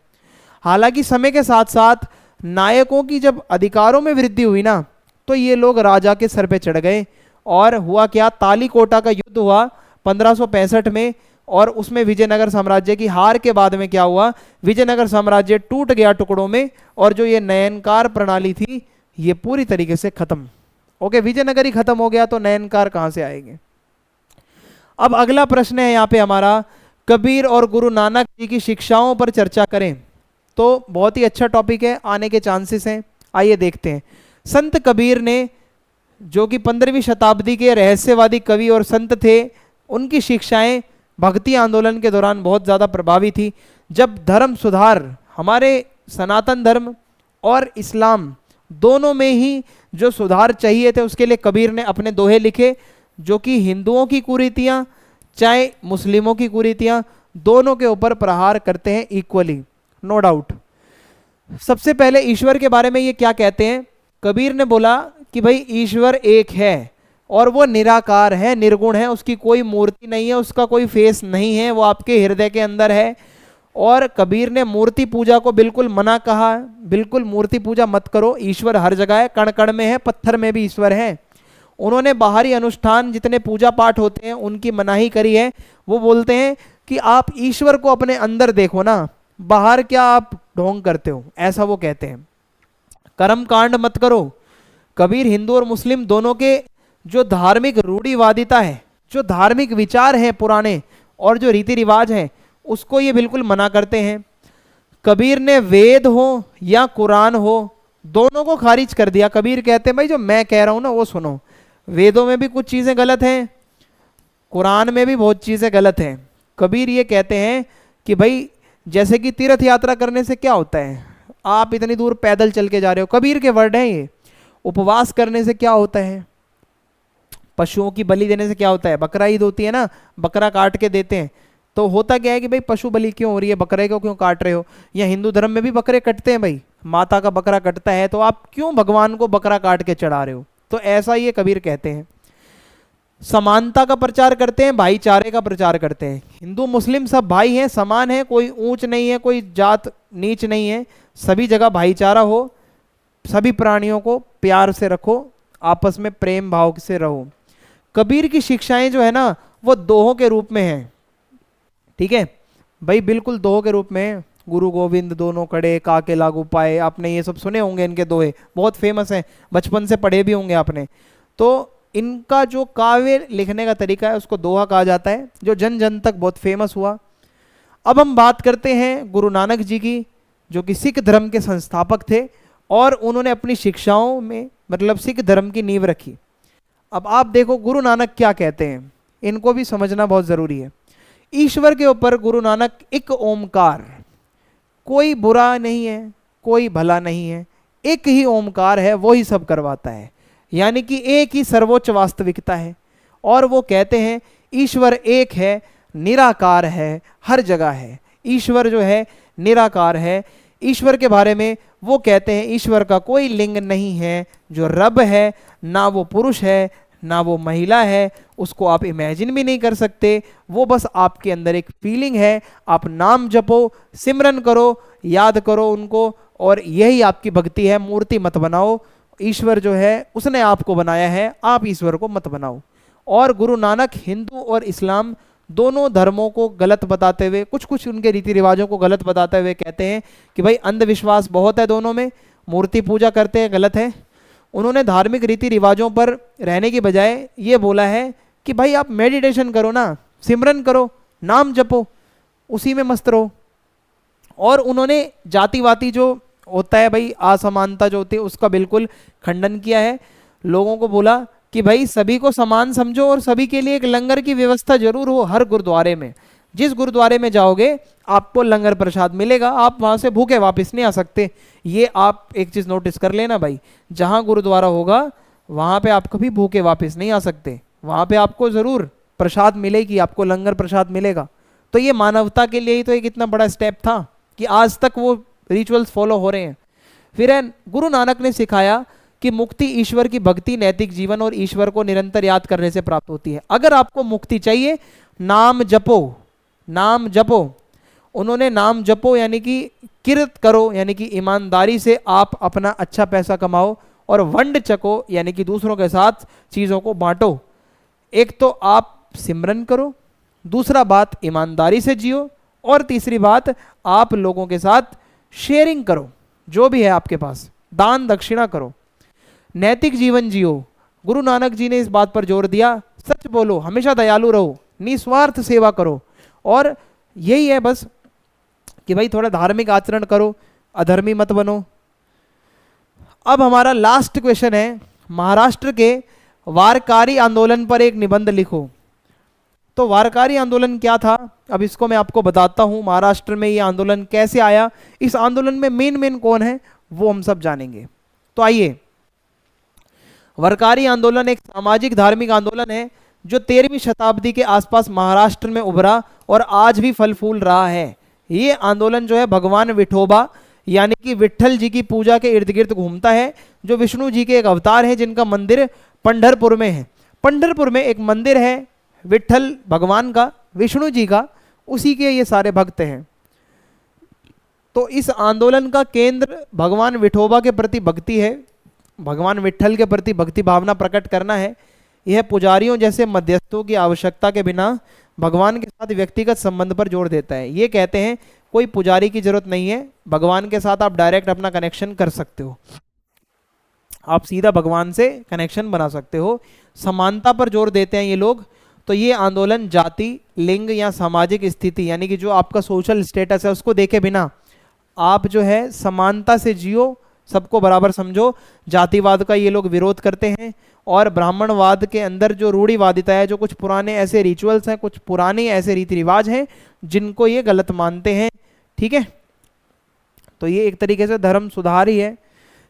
हालांकि समय के साथ साथ नायकों की जब अधिकारों में वृद्धि हुई ना, तो ये लोग राजा के सर पे चढ़ गए। और हुआ क्या, तालीकोटा का युद्ध हुआ 1565 में, और उसमें विजयनगर साम्राज्य की हार के बाद में क्या हुआ, विजयनगर साम्राज्य टूट गया टुकड़ों में, और जो ये नयनकार प्रणाली थी ये पूरी तरीके से खत्म। ओके, विजयनगर ही खत्म हो गया तो नयनकार कहां से आएंगे। अब अगला प्रश्न है यहाँ पे हमारा, कबीर और गुरु नानक जी की शिक्षाओं पर चर्चा करें। तो बहुत ही अच्छा टॉपिक है, आने के चांसेस हैं। आइए देखते हैं। संत कबीर ने, जो कि 15वीं शताब्दी के रहस्यवादी कवि और संत थे, उनकी शिक्षाएं भक्ति आंदोलन के दौरान बहुत ज़्यादा प्रभावी थी। जब धर्म सुधार, हमारे सनातन धर्म और इस्लाम दोनों में ही जो सुधार चाहिए थे, उसके लिए कबीर ने अपने दोहे लिखे, जो कि हिंदुओं की कुरीतियां चाहे मुस्लिमों की कुरीतियां, दोनों के ऊपर प्रहार करते हैं इक्वली, नो डाउट। सबसे पहले ईश्वर के बारे में ये क्या कहते हैं, कबीर ने बोला कि भाई ईश्वर एक है और वो निराकार है, निर्गुण है, उसकी कोई मूर्ति नहीं है, उसका कोई फेस नहीं है, वो आपके हृदय के अंदर है। और कबीर ने मूर्ति पूजा को बिल्कुल मना कहा, बिल्कुल मूर्ति पूजा मत करो, ईश्वर हर जगह है, कण कण में है, पत्थर में भी ईश्वर है। उन्होंने बाहरी अनुष्ठान जितने पूजा पाठ होते हैं उनकी मनाही करी है। वो बोलते हैं कि आप ईश्वर को अपने अंदर देखो ना, बाहर क्या आप ढोंग करते हो, ऐसा वो कहते हैं। कर्म कांड मत करो। कबीर हिंदू और मुस्लिम दोनों के जो धार्मिक रूढ़िवादिता है, जो धार्मिक विचार हैं पुराने और जो रीति रिवाज हैं, उसको ये बिल्कुल मना करते हैं। कबीर ने वेद हो या कुरान हो, दोनों को खारिज कर दिया। कबीर कहते हैं भाई जो मैं कह रहा हूं ना वो सुनो, वेदों में भी कुछ चीजें गलत हैं, कुरान में भी बहुत चीजें गलत हैं। कबीर ये कहते हैं कि भाई जैसे कि तीर्थ यात्रा करने से क्या होता है, आप इतनी दूर पैदल चल के जा रहे हो, कबीर के वर्ड हैं ये। उपवास करने से क्या होता है, पशुओं की बलि देने से क्या होता है, बकरा ईद होती है ना, बकरा काट के देते हैं, तो होता क्या है कि भाई पशु बलि क्यों हो रही है, बकरे को क्यों काट रहे हो। या हिंदू धर्म में भी बकरे कटते हैं, भाई माता का बकरा कटता है, तो आप क्यों भगवान को बकरा काट के चढ़ा रहे हो। तो ऐसा ये कबीर कहते हैं। समानता का प्रचार करते हैं, भाईचारे का प्रचार करते हैं। हिंदू मुस्लिम सब भाई हैं, समान है, कोई ऊंच नहीं है, कोई जात नीच नहीं है, सभी जगह भाईचारा हो, सभी प्राणियों को प्यार से रखो, आपस में प्रेम भाव से रहो। कबीर की शिक्षाएं जो है ना वो दोहों के रूप में है, ठीक है भाई, बिल्कुल दोहों के रूप में। गुरु गोविंद दोनों कड़े काके लागू पाए, आपने ये सब सुने होंगे, इनके दोहे बहुत फेमस हैं, बचपन से पढ़े भी होंगे आपने। तो इनका जो काव्य लिखने का तरीका है उसको दोहा कहा जाता है, जो जन जन तक बहुत फेमस हुआ। अब हम बात करते हैं गुरु नानक जी की, जो कि सिख धर्म के संस्थापक थे और उन्होंने अपनी शिक्षाओं में मतलब सिख धर्म की नींव रखी। अब आप देखो गुरु नानक क्या कहते हैं, इनको भी समझना बहुत जरूरी है। ईश्वर के ऊपर गुरु नानक एक ओमकार, कोई बुरा नहीं है, कोई भला नहीं है, एक ही ओमकार है, वो ही सब करवाता है, यानी कि एक ही सर्वोच्च वास्तविकता है। और वो कहते हैं ईश्वर एक है, निराकार है, हर जगह है। ईश्वर जो है निराकार है। ईश्वर के बारे में वो कहते हैं ईश्वर का कोई लिंग नहीं है, जो रब है ना वो पुरुष है ना वो महिला है, उसको आप इमेजिन भी नहीं कर सकते, वो बस आपके अंदर एक फीलिंग है। आप नाम जपो, सिमरन करो, याद करो उनको, और यही आपकी भक्ति है। मूर्ति मत बनाओ, ईश्वर जो है उसने आपको बनाया है, आप ईश्वर को मत बनाओ। और गुरु नानक हिंदू और इस्लाम दोनों धर्मों को गलत बताते हुए, कुछ कुछ उनके रीति रिवाजों को गलत बताते हुए कहते हैं कि भाई अंधविश्वास बहुत है दोनों में, मूर्ति पूजा करते हैं गलत है। उन्होंने धार्मिक रीति रिवाजों पर रहने की बजाय ये बोला है कि भाई आप मेडिटेशन करो ना, सिमरन करो, नाम जपो, उसी में मस्त रहो। और उन्होंने जातिवादी जो होता है भाई, असमानता जो होती है, उसका बिल्कुल खंडन किया है। लोगों को बोला कि भाई सभी को समान समझो और सभी के लिए एक लंगर की व्यवस्था जरूर हो हर गुरुद्वारे में। जिस गुरुद्वारे में जाओगे आपको लंगर प्रसाद मिलेगा, आप वहां से भूखे वापस नहीं आ सकते। ये आप एक चीज नोटिस कर लेना भाई, जहां गुरुद्वारा होगा वहां पे आप कभी भूखे वापस नहीं आ सकते, वहां पे आपको जरूर प्रसाद मिलेगी, आपको लंगर प्रसाद मिलेगा। तो ये मानवता के लिए ही तो एक इतना बड़ा स्टेप था कि आज तक वो रिचुअल्स फॉलो हो रहे हैं। फिर गुरु नानक ने सिखाया कि मुक्ति ईश्वर की भक्ति, नैतिक जीवन और ईश्वर को निरंतर याद करने से प्राप्त होती है। अगर आपको मुक्ति चाहिए, नाम जपो, नाम जपो। उन्होंने नाम जपो यानी कि किरत करो, यानी कि ईमानदारी से आप अपना अच्छा पैसा कमाओ, और वंड चको यानी कि दूसरों के साथ चीज़ों को बांटो। एक तो आप सिमरन करो, दूसरा बात ईमानदारी से जियो, और तीसरी बात आप लोगों के साथ शेयरिंग करो, जो भी है आपके पास, दान दक्षिणा करो, नैतिक जीवन जियो। गुरु नानक जी ने इस बात पर जोर दिया, सच बोलो, हमेशा दयालु रहो, निस्वार्थ सेवा करो। और यही है बस कि भाई थोड़ा धार्मिक आचरण करो, अधर्मी मत बनो। अब हमारा लास्ट क्वेश्चन है, महाराष्ट्र के वारकारी आंदोलन पर एक निबंध लिखो। तो वारकारी आंदोलन क्या था, अब इसको मैं आपको बताता हूं। महाराष्ट्र में ये आंदोलन कैसे आया, इस आंदोलन में मेन कौन है वो हम सब जानेंगे। तो आइए, वारकारी आंदोलन एक सामाजिक धार्मिक आंदोलन है जो 13वीं शताब्दी के आसपास महाराष्ट्र में उभरा और आज भी फल फूल रहा है। ये आंदोलन जो है भगवान विठोबा यानी कि विट्ठल जी की पूजा के इर्द गिर्द घूमता है, जो विष्णु जी के एक अवतार है, जिनका मंदिर पंढरपुर में है। पंढरपुर में एक मंदिर है विट्ठल भगवान का, विष्णु जी का, उसी के ये सारे भक्त हैं। तो इस आंदोलन का केंद्र भगवान विठोबा के प्रति भक्ति है, भगवान विट्ठल के प्रति भक्ति भावना प्रकट करना है। यह पुजारियों जैसे मध्यस्थों की आवश्यकता के बिना भगवान के साथ व्यक्तिगत संबंध पर जोर देता है। ये कहते हैं कोई पुजारी की जरूरत नहीं है, भगवान के साथ आप डायरेक्ट अपना कनेक्शन कर सकते हो, आप सीधा भगवान से कनेक्शन बना सकते हो। समानता पर जोर देते हैं ये लोग। तो ये आंदोलन जाति, लिंग या सामाजिक स्थिति यानी कि जो आपका सोशल स्टेटस है उसको देखे बिना आप जो है समानता से जियो, सबको बराबर समझो। जातिवाद का ये लोग विरोध करते हैं। और ब्राह्मणवाद के अंदर जो रूढ़िवादिता है, जो कुछ पुराने ऐसे रिचुअल्स हैं, कुछ पुराने ऐसे रीति रिवाज हैं जिनको ये गलत मानते हैं। ठीक है, तो ये एक तरीके से धर्म सुधार ही है।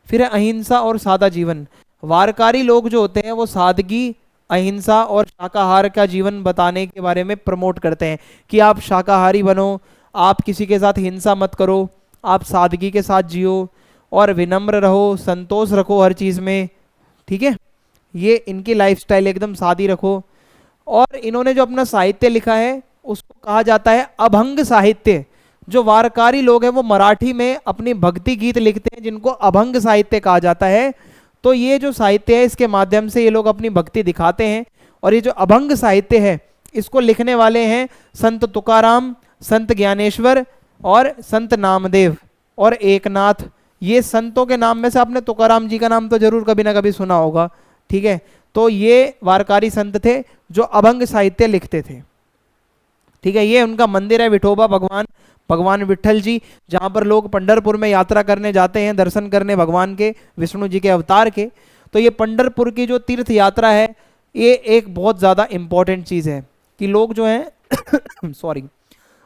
फिर अहिंसा और सादा जीवन। वारकारी लोग जो होते हैं वो सादगी, अहिंसा और शाकाहार का जीवन बताने के बारे में प्रमोट करते हैं कि आप शाकाहारी बनो, आप किसी के साथ हिंसा मत करो, आप सादगी के साथ जियो और विनम्र रहो, संतोष रखो हर चीज़ में। ठीक है, ये इनकी लाइफस्टाइल एकदम सादी रखो। और इन्होंने जो अपना साहित्य लिखा है उसको कहा जाता है अभंग साहित्य। जो वारकारी लोग हैं वो मराठी में अपनी भक्ति गीत लिखते हैं जिनको अभंग साहित्य कहा जाता है। तो ये जो साहित्य है इसके माध्यम से ये लोग अपनी भक्ति दिखाते हैं। और ये जो अभंग साहित्य है इसको लिखने वाले हैं संत तुकाराम, संत ज्ञानेश्वर और संत नामदेव और एकनाथ। ये संतों के नाम में से आपने तुकाराम जी का नाम तो जरूर कभी ना कभी सुना होगा। ठीक है, तो ये वारकारी संत थे जो अभंग साहित्य लिखते थे। ठीक है, ये उनका मंदिर है विठोबा भगवान विट्ठल जी, जहाँ पर लोग पंढरपुर में यात्रा करने जाते हैं दर्शन करने भगवान के, विष्णु जी के अवतार के। तो ये पंढरपुर की जो तीर्थ यात्रा है ये एक बहुत ज़्यादा इम्पॉर्टेंट चीज़ है कि लोग जो हैं सॉरी,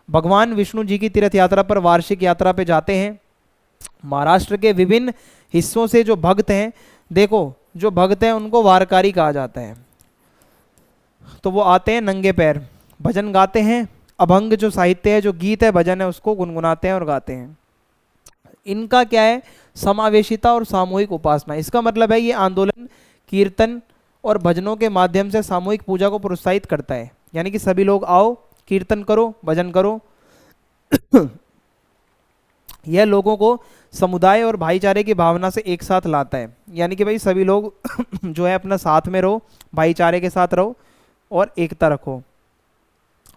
भगवान विष्णु जी की तीर्थ यात्रा पर वार्षिक यात्रा पे जाते हैं। महाराष्ट्र के विभिन्न हिस्सों से जो भक्त हैं, देखो जो भक्त हैं उनको वारकारी कहा जाता है, तो वो आते हैं नंगे पैर, भजन गाते हैं, अभंग जो साहित्य है, जो गीत है, भजन है, उसको गुनगुनाते हैं और गाते हैं। इनका क्या है, समावेशिता और सामूहिक उपासना। इसका मतलब है ये आंदोलन कीर्तन और भजनों के माध्यम से सामूहिक पूजा को प्रोत्साहित करता है, यानी कि सभी लोग आओ, कीर्तन करो, भजन करो। यह लोगों को समुदाय और भाईचारे की भावना से एक साथ लाता है, यानी कि भाई सभी लोग जो है अपना साथ में रहो, भाईचारे के साथ रहो और एकता रखो।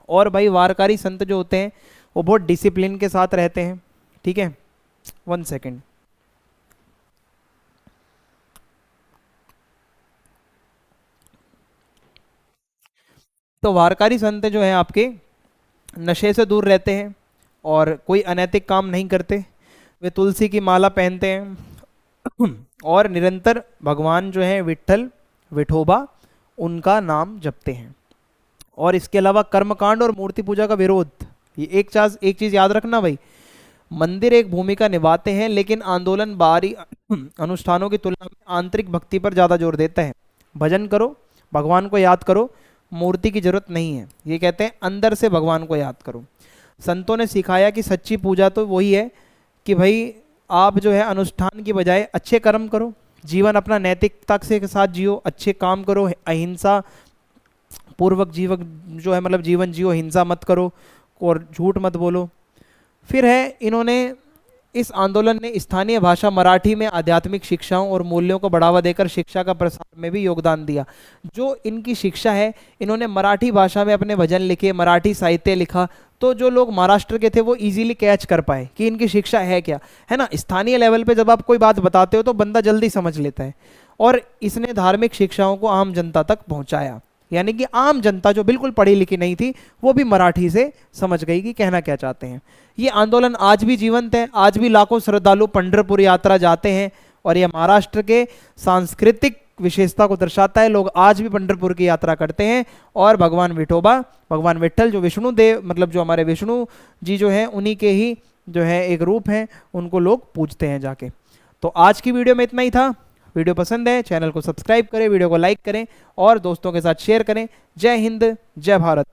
और भाई वारकारी संत जो होते हैं वो बहुत डिसिप्लिन के साथ रहते हैं, ठीक है। 1 सेकेंड। तो वारकारी संत जो हैं आपके नशे से दूर रहते हैं और कोई अनैतिक काम नहीं करते, वे तुलसी की माला पहनते हैं और निरंतर भगवान जो है विट्ठल विठोबा उनका नाम जपते हैं। और इसके अलावा कर्मकांड और मूर्ति पूजा का विरोध, ये एक चीज याद रखना भाई, मंदिर एक भूमिका निभाते हैं लेकिन आंदोलन बाहरी अनुष्ठानों की तुलना में आंतरिक भक्ति पर ज़्यादा जोर देता है। भजन करो, भगवान को याद करो, मूर्ति की जरूरत नहीं है। ये कहते हैं अंदर से भगवान को याद करो। संतों ने सिखाया कि सच्ची पूजा तो वही है कि भाई आप जो है अनुष्ठान की बजाय अच्छे कर्म करो, जीवन अपना नैतिकता के साथ जियो, अच्छे काम करो, अहिंसा पूर्वक जीवन जो है मतलब जीवन जियो, हिंसा मत करो और झूठ मत बोलो। फिर है इन्होंने इस आंदोलन ने स्थानीय भाषा मराठी में आध्यात्मिक शिक्षाओं और मूल्यों को बढ़ावा देकर शिक्षा का प्रसार में भी योगदान दिया। जो इनकी शिक्षा है, इन्होंने मराठी भाषा में अपने भजन लिखे, मराठी साहित्य लिखा, तो जो लोग महाराष्ट्र के थे वो इजीली कैच कर पाए कि इनकी शिक्षा है क्या, है ना। स्थानीय लेवल पे जब आप कोई बात बताते हो तो बंदा जल्दी समझ लेता है। और इसने धार्मिक शिक्षाओं को आम जनता तक पहुंचाया, यानी कि आम जनता जो बिल्कुल पढ़ी लिखी नहीं थी वो भी मराठी से समझ गई कि कहना क्या चाहते हैं। ये आंदोलन आज भी जीवंत है, आज भी लाखों श्रद्धालु पंढरपुर यात्रा जाते हैं और ये महाराष्ट्र के सांस्कृतिक विशेषता को दर्शाता है। लोग आज भी पंढरपुर की यात्रा करते हैं और भगवान विठोबा, भगवान विट्ठल जो विष्णु देव मतलब जो हमारे विष्णु जी जो हैं उन्हीं के ही जो है एक रूप हैं, उनको लोग पूजते हैं जाके। तो आज की वीडियो में इतना ही था। वीडियो पसंद है चैनल को सब्सक्राइब करें, वीडियो को लाइक करें और दोस्तों के साथ शेयर करें। जय हिंद, जय भारत।